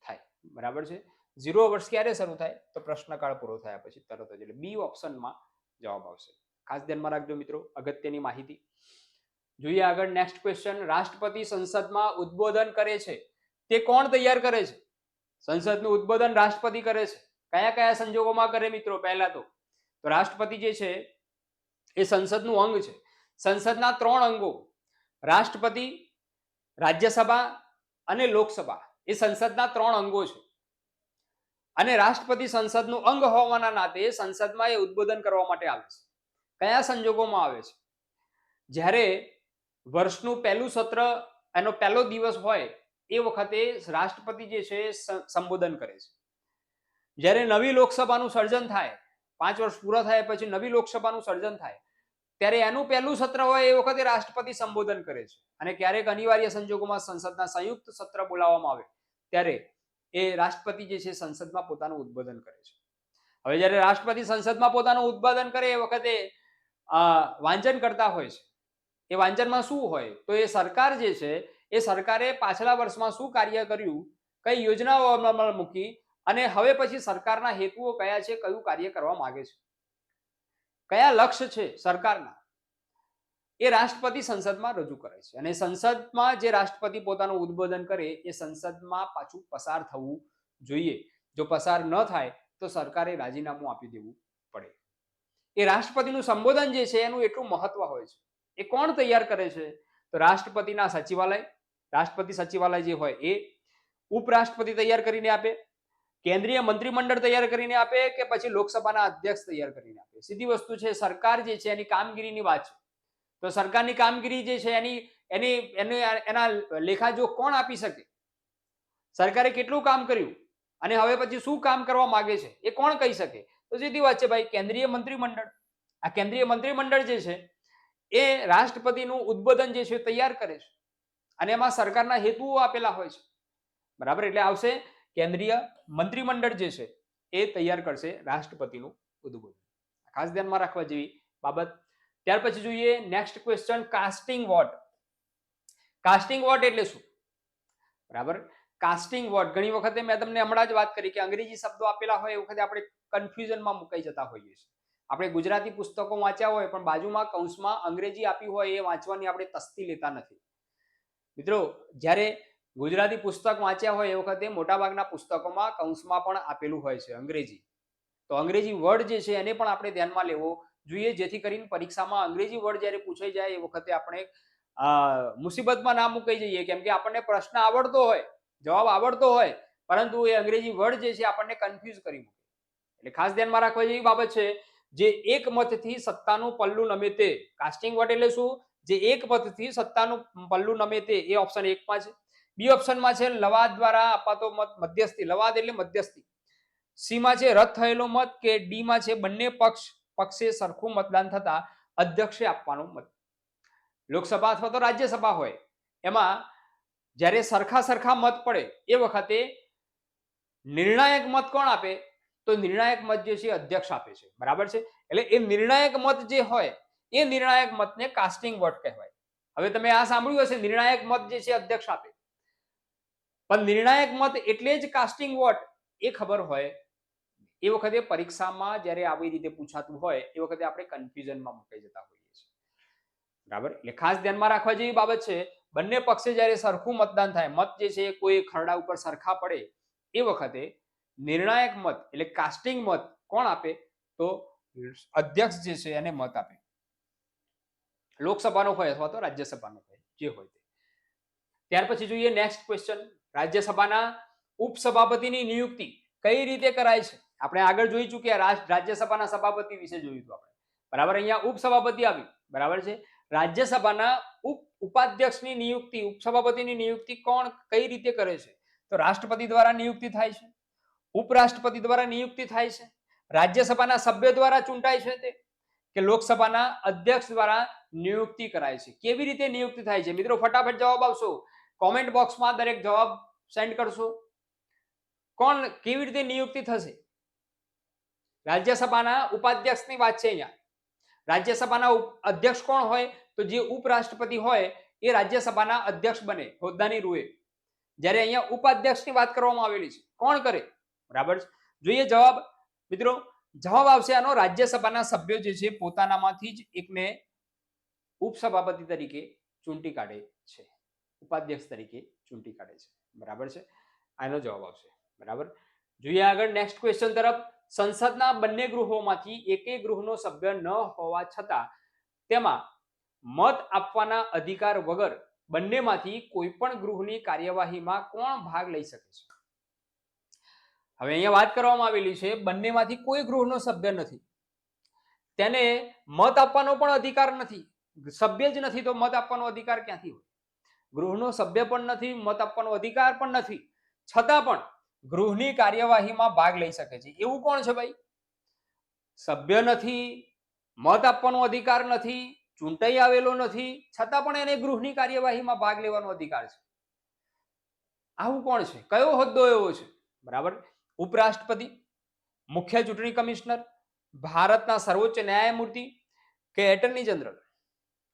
થાય. બરાબર છે? 0 અવર્સ ક્યારે શરૂ થાય? તો પ્રશ્નકાળ પૂરો થયા પછી તરત જ. એટલે બી ઓપ્શનમાં જવાબ આવશે. ખાસ ધ્યાનમાં રાખજો મિત્રો, અગત્યની માહિતી. જોઈએ આગળ નેક્સ્ટ ક્વેશ્ચન. રાષ્ટ્રપતિ સંસદમાં ઉદ્બોધન કરે છે તે કોણ તૈયાર કરે છે? સંસદનું ઉદ્બોધન રાષ્ટ્રપતિ કરે છે. કયા કયા સંજોગોમાં કરે મિત્રો? પહેલા તો રાષ્ટ્રપતિ જે છે એ સંસદનું અંગ છે. સંસદના 3 અંગો રાષ્ટ્રપતિ, રાજ્યસભા અને લોકસભા એ સંસદના 3 અંગો છે. અને રાષ્ટ્રપતિ સંસદનું અંગ હોવાના નાતે સંસદમાં એ ઉદ્બોધન કરવા માટે આવે છે. કયા સંજોગોમાં આવે છે? જ્યારે વર્ષનું પહેલું સત્ર, એનો પહેલો દિવસ હોય એ વખતે રાષ્ટ્રપતિ જે છે સંબોધન કરે છે. જ્યારે નવી લોકસભાનું સર્જન થાય, 5 વર્ષ પૂરા થયા પછી નવી લોકસભાનું સર્જન થાય ત્યારે એનું પહેલું સત્ર હોય એ વખતે રાષ્ટ્રપતિ સંબોધન કરે છે. અને ક્યારેક અનિવાર્ય સંજોગોમાં સંસદના સંયુક્ત સત્ર બોલાવવામાં આવે ત્યારે એ રાષ્ટ્રપતિ જે છે સંસદમાં પોતાનું ઉદ્બોધન કરે છે. હવે જ્યારે રાષ્ટ્રપતિ સંસદમાં પોતાનું ઉદ્બોધન કરે એ વખતે વાંચન કરતા હોય છે. એ વાંચનમાં શું હોય? તો એ સરકાર જે છે એ સરકારે પાછલા વર્ષમાં શું કાર્ય કર્યું, કઈ યોજનાઓ અમલમાં મૂકી અને હવે પછી સરકારના હેતુઓ કયા છે, કયું કાર્ય કરવા માંગે છે, કયા લક્ષ્ય છે સરકારના, એ રાષ્ટ્રપતિ સંસદમાં રજૂ કરે છે. અને સંસદમાં જે રાષ્ટ્રપતિ પોતાનું ઉદ્બોધન કરે એ સંસદમાં પાછું પસાર થવું જોઈએ. જો પસાર ન થાય તો સરકારે રાજીનામું આપી દેવું પડે. એ રાષ્ટ્રપતિનું સંબોધન જે છે એનું એટલું મહત્વ હોય છે. એ કોણ તૈયાર કરે છે? તો રાષ્ટ્રપતિના સચિવાલય, રાષ્ટ્રપતિ સચિવાલય જે હોય એ, ઉપરાષ્ટ્રપતિ તૈયાર કરીને આપે, કેન્દ્રીય મંત્રીમંડળ તૈયાર કરીને આપે કે પછી લોકસભાના અધ્યક્ષ તૈયાર કરીને આપે. સીધી વસ્તુ છે, સરકાર જે છે એની કામગીરીની વાત છે. તો સરકારની કામગીરી જે છે એના લેખાજોખ કોણ આપી શકે? સરકારે કેટલું કામ કર્યું અને હવે પછી શું કામ કરવા માંગે છે એ કોણ કહી શકે? તો સીધી વાત છે ભાઈ, કેન્દ્રીય મંત્રીમંડળ. આ કેન્દ્રીય મંત્રીમંડળ જે છે એ રાષ્ટ્રપતિનું ઉદ્બોધન જે છે તૈયાર કરે છે અને એમાં સરકારના હેતુઓ આપેલા હોય છે. બરાબર? એટલે આવશે કેન્દ્રીય મંત્રીમંડળ જે છે એ તૈયાર કરશે રાષ્ટ્રપતિનું ઉદ્બોધન. ખાસ ધ્યાનમાં રાખવા જેવી બાબત. ત્યાર પછી જોઈએ next question, casting vote. Casting vote એટલે શું? બરાબર? કાસ્ટિંગ વોટ ઘણી વખતે મેં તમને હમણાં જ વાત કરી કે અંગ્રેજી શબ્દો આપેલા હોય એ વખતે આપણે કન્ફ્યુઝનમાં મુકાઈ જતા હોઈએ છીએ. આપણે ગુજરાતી પુસ્તકો વાંચ્યા હોય પણ બાજુમાં કૌંસમાં અંગ્રેજી આપી હોય એ વાંચવાની આપણે તસ્તી લેતા નથી. મિત્રો, જ્યારે ગુજરાતી પુસ્તક વાંચ્યા હોય એ વખતે મોટાભાગના પુસ્તકોમાં કૌંસમાં પણ આપેલું હોય છે અંગ્રેજી. તો અંગ્રેજી વર્ડ જે છે એને પણ આપણે ધ્યાનમાં લેવો જોઈએ, જેથી કરીને પરીક્ષામાં અંગ્રેજી વર્ડ જ્યારે પૂછાઈ જાય એ વખતે આપણે મુસીબતમાં ના મુકાઈ જઈએ. કેમ કે આપણને પ્રશ્ન આવડતો હોય, જવાબ આવડતો હોય, પરંતુ એ અંગ્રેજી વર્ડ જે છે આપણને કન્ફ્યુઝ કરી મૂકે. એટલે ખાસ ધ્યાનમાં રાખવા જેવી બાબત છે. જે એક મતથી સત્તાનું પલ્લું નમે તે. કાસ્ટિંગ વોટ એટલે શું? જે એક મતથી સત્તાનું પલ્લું નમે તે. એ ઓપ્શન 1 માં છે. બી ઓપ્શનમાં છે લવાદ દ્વારા અપાતો મત, મધ્યસ્થી. લવાદ એટલે મધ્યસ્થી. સી માં છે રદ થયેલો મત, કે ડી માં છે બંને પક્ષે સરખું મતદાન થતા અધ્યક્ષે આપવાનો મત. લોકસભા અથવા તો રાજ્યસભા હોય એમાં જ્યારે સરખા મત પડે એ વખતે નિર્ણાયક મત કોણ આપે? તો નિર્ણાયક મત જે છે અધ્યક્ષ આપે છે. બરાબર છે? એટલે એ નિર્ણાયક મત જે હોય એ નિર્ણાયક મતને કાસ્ટિંગ વોટ કહેવાય. હવે તમે આ સાંભળ્યું હશે, નિર્ણાયક મત જે છે અધ્યક્ષ આપે. પણ નિર્ણાયક મત એટલે જ કાસ્ટિંગ વોટ એ ખબર હોય એ વખતે પરીક્ષામાં જ્યારે આવી રીતે પૂછાતું હોય એ વખતે આપણે કન્ફ્યુઝનમાં મુકાઈ જતા હોઈએ છીએ. બરાબર? એટલે ખાસ ધ્યાનમાં રાખવા જેવી બાબત છે. બંને પક્ષે જ્યારે સરખું મતદાન થાય, મત જે છે કોઈ ખરડા ઉપર સરખા પડે એ વખતે નિર્ણાયક મત એટલે કાસ્ટિંગ મત કોણ આપે? તો અધ્યક્ષ જે છે એને મત આપે. લોકસભાનો હોય અથવા તો રાજ્યસભાનો હોય, જે હોય તે. ત્યાર પછી જોઈએ નેક્સ્ટ ક્વેશ્ચન, રાજ્યસભાના ઉપસભાપતિની નિયુક્તિ કઈ રીતે કરાય છે? આપણે આગળ જોઈ ચૂક્યા રાજ્યસભાના સભાપતિ વિશે જોયું હતું આપણે. બરાબર? અહીંયા ઉપસભાપતિ આવી. બરાબર છે? રાજ્યસભાના ઉપાધ્યક્ષની નિયુક્તિ, ઉપસભાપતિની નિયુક્તિ કોણ કઈ રીતે કરે છે? તો રાષ્ટ્રપતિ દ્વારા નિયુક્તિ થાય છે, ઉપરાષ્ટ્રપતિ દ્વારા નિયુક્તિ થાય છે, રાજ્યસભાના સભ્ય દ્વારા ચૂંટાય છે તે, કે લોકસભાના અધ્યક્ષ દ્વારા નિયુક્તિ કરાય છે. કેવી રીતે નિયુક્તિ થાય છે? મિત્રો ફટાફટ જવાબ આપશો. કોમેન્ટ બોક્સમાં દરેક જવાબ સેન્ડ કરશો. કોણ કેવી રીતે નિયુક્તિ થશે? રાજ્યસભાના ઉપાધ્યક્ષની વાત છે અહીંયા. રાજ્યસભાના અધ્યક્ષ કોણ હોય? તો જે ઉપરાષ્ટ્રપતિ હોય એ રાજ્યસભાના અધ્યક્ષ બને હોદ્દાની રૂએ. જ્યારે અહીંયા ઉપાધ્યક્ષની વાત કરવામાં આવેલી છે, કોણ કરે? બરાબર છે. જોઈએ જવાબ મિત્રો. જવાબ આવશે આનો, રાજ્યસભાના સભ્યો જે છે પોતાનામાંથી જ એકને ઉપસભાપતિ તરીકે ચૂંટી કાઢે છે, ઉપાધ્યક્ષ તરીકે ચૂંટી કાઢે છે. બરાબર છે, આનો જવાબ આવશે. બરાબર. જોઈએ આગળ નેક્સ્ટ ક્વેશ્ચન તરફ. સંસદના બંને ગૃહોમાંથી એકે ગૃહનો સભ્ય ન હોવા છતાં તેમાં મત આપવાના અધિકાર વગર બંનેમાંથી કોઈ પણ ગૃહની કાર્યવાહીમાં કોણ ભાગ લઈ શકે છે? હવે અહીંયા વાત કરવામાં આવેલી છે બંનેમાંથી કોઈ ગૃહનો સભ્ય નથી, તેને મત આપવાનો પણ અધિકાર નથી. સભ્ય જ નથી તો મત આપવાનો અધિકાર ક્યાંથી હોય? ગૃહનો સભ્ય પણ નથી, મત આપવાનો અધિકાર પણ નથી, છતાં પણ ગૃહની કાર્યવાહીમાં ભાગ લઈ શકે છે. એવું કોણ છે ભાઈ? સભ્ય નથી, મત આપવાનો અધિકાર નથી, ચૂંટાઈ આવેલો નથી, છતાં પણ એને ગૃહની કાર્યવાહીમાં ભાગ લેવાનો અધિકાર છે. આવું કોણ છે? કયો હોદ્દો એવો છે? બરાબર. ઉપરાષ્ટ્રપતિ, મુખ્ય ચૂંટણી કમિશનર, ભારતના સર્વોચ્ચ ન્યાયમૂર્તિ કે એટર્ની જનરલ?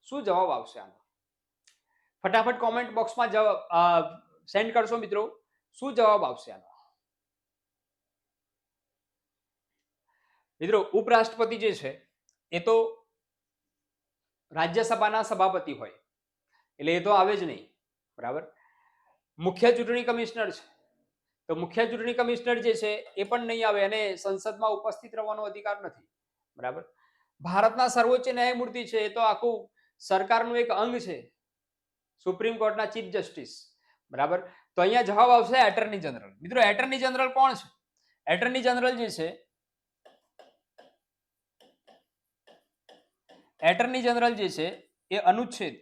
શું જવાબ આવશે આનો? ફટાફટ કોમેન્ટ બોક્સમાં જવાબ સેન્ડ કરશો મિત્રો. શું જવાબ આવશે આનો? મિત્રો ઉપરાષ્ટ્રપતિ જે છે એ તો રાજ્યસભાના સભાપતિ હોય એટલે એ તો આવે જ નહીં. બરાબર. મુખ્ય ચૂંટણી કમિશનર છે તો મુખ્ય ચૂંટણી કમિશનર જે છે એ પણ નહીં આવે અને સંસદમાં ઉપસ્થિત રહેવાનો અધિકાર નથી. બરાબર. ભારતના સર્વોચ્ચ ન્યાયમૂર્તિ છે એ તો આખું સરકારનું એક અંગ છે, સુપ્રીમ કોર્ટના ચીફ જસ્ટિસ. બરાબર. તો અહીંયા જવાબ આવશે એટર્ની જનરલ. મિત્રો એટર્ની જનરલ કોણ છે? એટર્ની જનરલ જે છે, એટર્ની જનરલ જે છે એ અનુચ્છેદ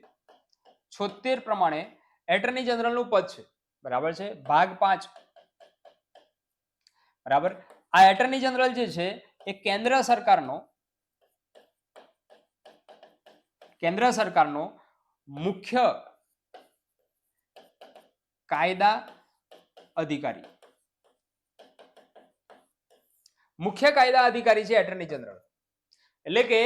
76 પ્રમાણે એટર્ની જનરલનું પદ છે. બરાબર છે, ભાગ 5. બરાબર. આ એટર્ની જનરલ જે છે એ કેન્દ્ર સરકારનો મુખ્ય કાયદા અધિકારી છે એટર્ની જનરલ. એટલે કે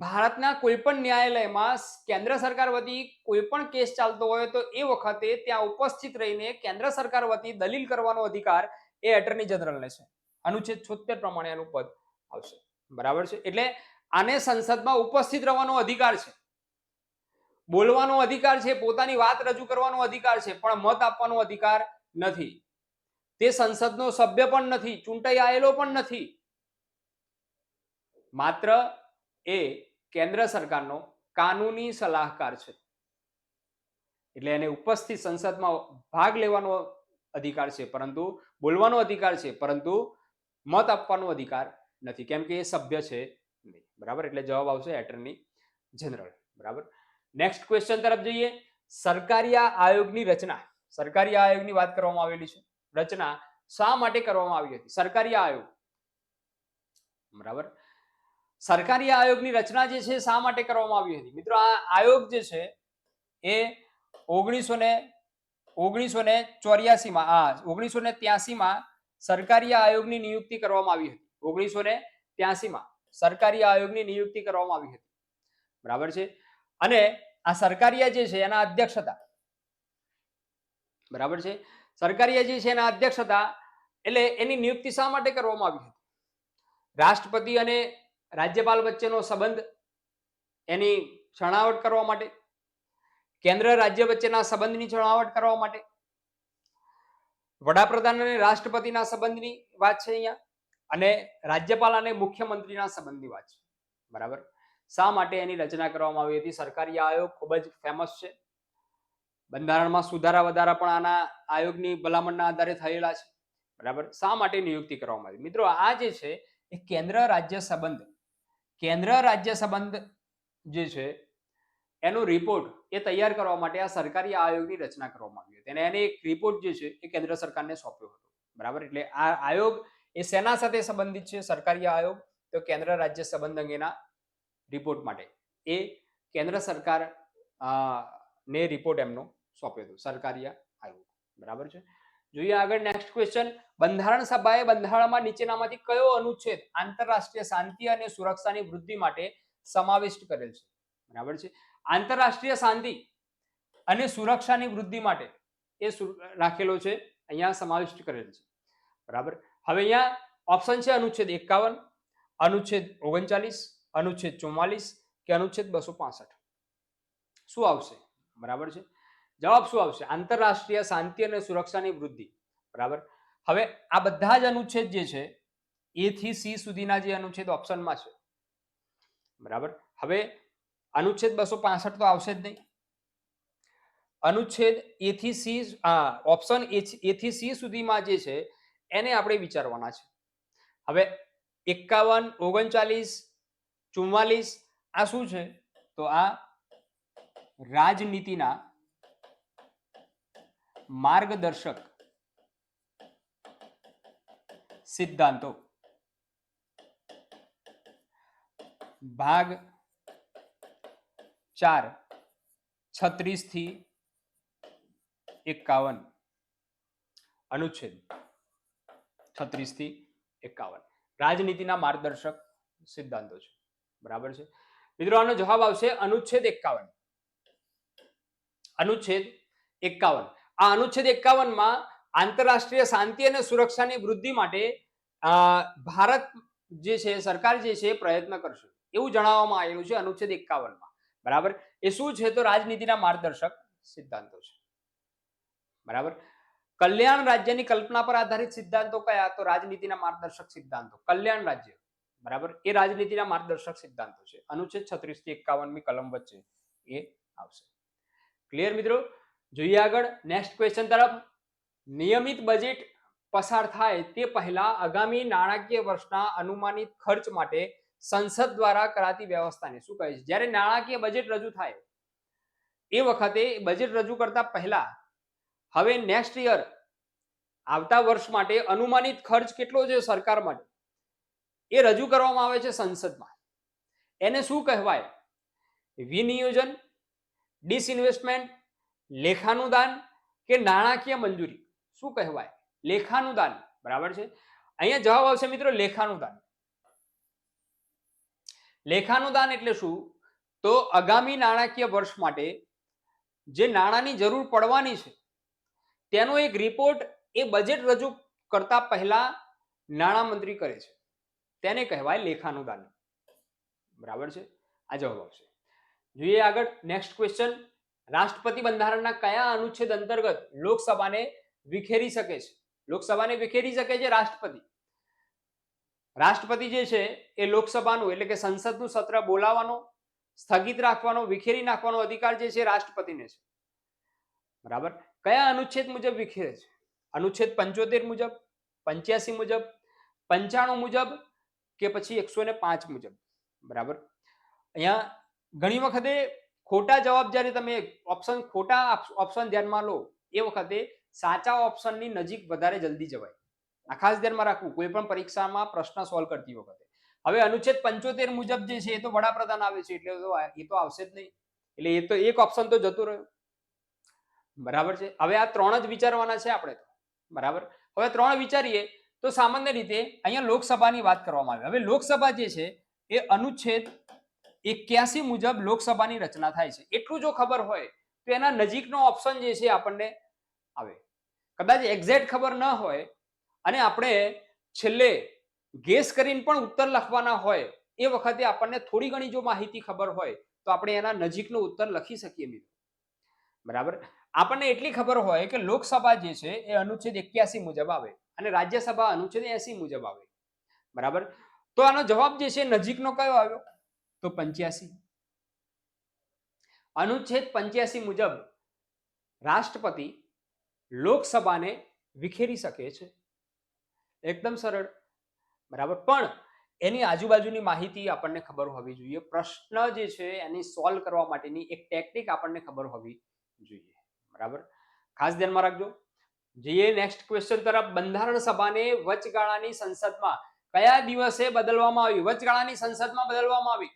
ભારતના કોઈ પણ ન્યાયાલયમાં કેન્દ્ર સરકાર વતી કોઈ પણ કેસ ચાલતો હોય તો એ વખતે ત્યાં ઉપસ્થિત રહીને કેન્દ્ર સરકાર વતી દલીલ કરવાનો અધિકાર એ એટર્ની જનરલને છે. અનુચ્છેદ 76 પ્રમાણે એનું પદ આવશે. બરાબર છે. એટલે આને સંસદમાં ઉપસ્થિત રહેવાનો અધિકાર છે, બોલવાનો અધિકાર છે, પોતાની વાત રજૂ કરવાનો અધિકાર છે, પણ મત આપવાનો અધિકાર નથી. તે સંસદનો સભ્ય પણ નથી, ચૂંટાઈ આવેલો પણ નથી, માત્ર એ કેન્દ્ર સરકારનો કાનૂની સલાહકાર છે. એટલે એને ઉપસ્થિત સંસદમાં ભાગ લેવાનો અધિકાર છે, પરંતુ બોલવાનો અધિકાર છે, પરંતુ મત આપવાનો અધિકાર નથી, કેમ કે એ સભ્ય છે નહીં. બરાબર. એટલે જવાબ આવશે એટર્ની જનરલ. બરાબર. નેક્સ્ટ ક્વેશ્ચન તરફ જઈએ. સરકારિયા આયોગની રચના, સરકારિયા આયોગની વાત કરવામાં આવેલી છે. રચના શા માટે કરવામાં આવી હતી? સરકારિયા આયોગ. બરાબર. સરકારી આયોગની રચના જે છે શા માટે કરવામાં આવી હતી? મિત્રો આ આયોગ જે છે એ 1983માં સરકારી આયોગની નિયુક્તિ કરવામાં આવી હતી. 1983માં સરકારી આયોગની નિયુક્તિ કરવામાં આવી હતી. બરાબર છે. અને આ સરકારિયા જે છે એના અધ્યક્ષ હતા. બરાબર છે. સરકારિયા જે છે એના અધ્યક્ષ હતા. એટલે એની નિયુક્તિ શા માટે કરવામાં આવી હતી? રાષ્ટ્રપતિ અને રાજ્યપાલ વચ્ચેનો સંબંધ એની છણાવટ કરવા માટે, કેન્દ્ર રાજ્ય વચ્ચેના સંબંધની છણાવટ કરવા માટે, વડાપ્રધાન અને રાષ્ટ્રપતિના સંબંધની વાત છે અહીંયા, અને રાજ્યપાલ અને મુખ્યમંત્રીના સંબંધની વાત છે. બરાબર. શા માટે એની રચના કરવામાં આવી હતી? સરકારી આયોગ ખૂબ જ ફેમસ છે. બંધારણમાં સુધારા વધારા પણ આના આયોગની ભલામણના આધારે થયેલા છે. બરાબર. શા માટે નિયુક્તિ કરવામાં આવી? મિત્રો આ જે છે એ કેન્દ્ર રાજ્ય સંબંધ જે છે એનો રિપોર્ટ એ તૈયાર કરવા માટે આ સરકારી આયોગની રચના કરવામાં આવી હતી અને એને એક રિપોર્ટ જે છે એ કેન્દ્ર સરકારને સોંપ્યો હતો. બરાબર. એટલે આ આયોગ એ શેના સાથે સંબંધિત છે? સરકારી આયોગ તો કેન્દ્ર રાજ્ય સંબંધ અંગેના રિપોર્ટ માટે એ કેન્દ્ર સરકાર ને રિપોર્ટ એમનો સોંપ્યો હતો, સરકારી આયોગ. બરાબર છે. જોઈએ આગળ નેક્સ્ટ ક્વેશ્ચન. બંધારણ સભાએ બંધારણમાં નીચેનામાંથી કયો અનુચ્છેદ આંતરરાષ્ટ્રીય શાંતિ અને સુરક્ષાની વૃદ્ધિ માટે સમાવિષ્ટ કરેલ છે. બરાબર છે. આંતરરાષ્ટ્રીય શાંતિ અને સુરક્ષાની વૃદ્ધિ માટે એ રાખેલો છે, અહીંયા સમાવિષ્ટ કરેલ છે. બરાબર. હવે અહીંયા ઓપ્શન છે અનુચ્છેદ 51, અનુચ્છેદ 39, અનુચ્છેદ 44 કે અનુચ્છેદ 265. શું આવશે? બરાબર છે. જવાબ શું આવશે? આંતરરાષ્ટ્રીય શાંતિ અને સુરક્ષાની વૃદ્ધિ. બરાબર. હવે આ બધા જ અનુચ્છેદ જે છે એ થી સી સુધીના જે અનુચ્છેદ ઓપ્શનમાં છે. બરાબર. હવે અનુચ્છેદ 265 તો આવશે જ નહીં. અનુચ્છેદ એ થી સી ઓપ્શન એ થી સી સુધીમાં જે છે એને આપણે વિચારવાના છે. હવે 51, 39, 44 આ શું છે? તો આ રાજનીતિના માર્ગદર્શક સિદ્ધાંતો. ભાગ 4, 36 થી 51. અનુચ્છેદ 36 થી 51 રાજનીતિના માર્ગદર્શક સિદ્ધાંતો છે. બરાબર છે મિત્રો. આનો જવાબ આવશે અનુચ્છેદ 51. અનુચ્છેદ 51. આ અનુચ્છેદ 51 માં આંતરરાષ્ટ્રીય શાંતિ અને સુરક્ષાની વૃદ્ધિ માટે ભારત જે છે સરકાર જે છે પ્રયત્ન કરશે એવું જણાવવામાં આવેલું છે અનુચ્છેદ 51 માં. બરાબર. એ શું છે? તો રાજનીતિના માર્ગદર્શક સિદ્ધાંતો છે. બરાબર. કલ્યાણ રાજ્યની કલ્પના પર આધારિત સિદ્ધાંતો કયા? તો રાજનીતિના માર્ગદર્શક સિદ્ધાંતો. કલ્યાણ રાજ્ય. બરાબર. એ રાજનીતિના માર્ગદર્શક સિદ્ધાંતો છે. અનુચ્છેદ 36 થી 51મી કલમ વચ્ચે એ આવશે. ક્લિયર મિત્રો? જોઈએ આગળ નેક્સ્ટ ક્વેશ્ચન તરફ. નિયમિત બજેટ પસાર થાય તે પહેલા આગામી નાણાકીય વર્ષના અનુમાનિત ખર્ચ માટે સંસદ દ્વારા કરાતી વ્યવસ્થાને શું કહે છે? જ્યારે નાણાકીય બજેટ રજૂ થાય એ વખતે બજેટ રજૂ કરતા પહેલા હવે નેક્સ્ટ યર આવતા વર્ષ માટે અનુમાનિત ખર્ચ કેટલો છે સરકાર માટે એ રજૂ કરવામાં આવે છે સંસદમાં. એને શું કહેવાય? વિનિયોજન, ડિસઇન્વેસ્ટમેન્ટ, લેખાનુદાન કે નાણાકીય મંજૂરી? શું કહેવાય? લેખાનુદાન. બરાબર છે. અહીંયા જવાબ આવશે મિત્રો લેખાનુદાન. લેખાનુદાન એટલે શું? તો આગામી નાણાકીય વર્ષ માટે જે નાણાંની જરૂર પડવાની છે તેનો એક રિપોર્ટ એ બજેટ રજૂ કરતા પહેલા નાણામંત્રી કરે છે, તેને કહેવાય લેખાનુદાન. બરાબર છે. આ જવાબ આવશે. જોઈએ આગળ નેક્સ્ટ ક્વેશ્ચન. રાષ્ટ્રપતિ બંધારણના કયા અનુચ્છેદ અંતર્ગત લોકસભાને વિખેરી શકે છે? લોકસભાને વિખેરી શકે છે રાષ્ટ્રપતિ. રાષ્ટ્રપતિ જે છે એ લોકસભાનું એટલે કે સંસદનું સત્ર બોલાવવાનો, સ્થગિત રાખવાનો, વિખેરી નાખવાનો અધિકાર જે છે રાષ્ટ્રપતિને છે. બરાબર. કયા અનુચ્છેદ મુજબ વિખેરે છે? અનુચ્છેદ 75 મુજબ, 85 મુજબ, 95 મુજબ કે પછી 105 મુજબ? બરાબર. અહીંયા ઘણી વખતે ખોટા જવાબ જ્યારે તમે ખોટા ઓપ્શન ધ્યાનમાં લો એ વખતે સાચા ઓપ્શનની નજીક વધારે જલ્દી જવાય. આ ખાસ ધ્યાનમાં રાખવું કોઈ પણ પરીક્ષામાં પ્રશ્ન સોલ્વ કરતી વખતે. હવે અનુચ્છેદ 75 મુજબ જે છે એ તો વડાપ્રધાન આવે છે એટલે એ તો આવશે જ નહીં, એટલે એ તો એક ઓપ્શન તો જતો રહ્યો. બરાબર છે. હવે આ ત્રણ જ વિચારવાના છે આપણે તો. બરાબર. હવે ત્રણ વિચારીએ તો સામાન્ય રીતે અહીંયા લોકસભાની વાત કરવામાં આવે. હવે લોકસભા જે છે એ અનુચ્છેદ 81 મુજબ લોકસભાની રચના થાય છે. એટલું જો ખબર હોય તો એના નજીકનો ઓપ્શન જે છે આપણને આવે. કદાચ એક્ઝેક્ટ ખબર ન હોય અને આપણે છેલ્લે ગેસ કરીને પણ ઉત્તર લખવાના હોય એ વખતે આપણને થોડી ઘણી જો માહિતી ખબર હોય તો આપણે એના નજીકનો ઉત્તર લખી શકીએ મિત્રો. બરાબર. આપણને એટલી ખબર હોય કે લોકસભા જે છે એ અનુચ્છેદ 81 મુજબ આવે અને રાજ્યસભા અનુચ્છેદ 80 મુજબ આવે. બરાબર. તો આનો જવાબ જે છે નજીકનો કયો આવ્યો? તો 85. અનુચ્છેદ 85 મુજબ રાષ્ટ્રપતિ લોકસભાને વિખેરી શકે છે. એકદમ સરળ. બરાબર. પણ એની આજુબાજુની માહિતી આપણને ખબર હોવી જોઈએ. પ્રશ્ન જે છે એની સોલ્વ કરવા માટેની એક ટેકનિક આપણને ખબર હોવી જોઈએ. બરાબર. ખાસ ધ્યાનમાં રાખજો. જઈએ નેક્સ્ટ ક્વેશ્ચન તરફ. બંધારણ સભાને વચગાળાની સંસદમાં કયા દિવસે બદલવામાં આવી? વચગાળાની સંસદમાં બદલવામાં આવી.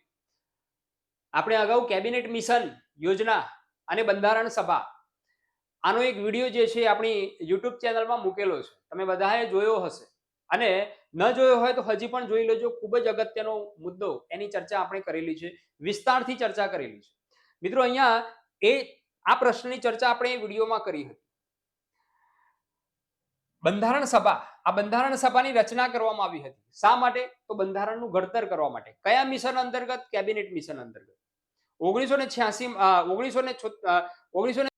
આપણે અગાઉ કેબિનેટ મિશન યોજના અને બંધારણ સભા આનો એક વિડીયો જે છે આપણી યુટ્યુબ ચેનલમાં મૂકેલો છે, તમે બધાએ જોયો હશે. અને ન જોયો હોય તો હજી પણ જોઈ લેજો. ખૂબ જ અગત્યનો મુદ્દો, એની ચર્ચા આપણે કરેલી છે, વિસ્તારથી ચર્ચા કરેલી છે. મિત્રો અહીંયા આ પ્રશ્નની ચર્ચા આપણે એ વિડીયોમાં કરી હતી. બંધારણ સભા, આ બંધારણ સભાની રચના કરવામાં આવી હતી. શા માટે? તો બંધારણનું ઘડતર કરવા માટે. કયા મિશન અંતર્ગત? કેબિનેટ મિશન અંતર્ગત. 1986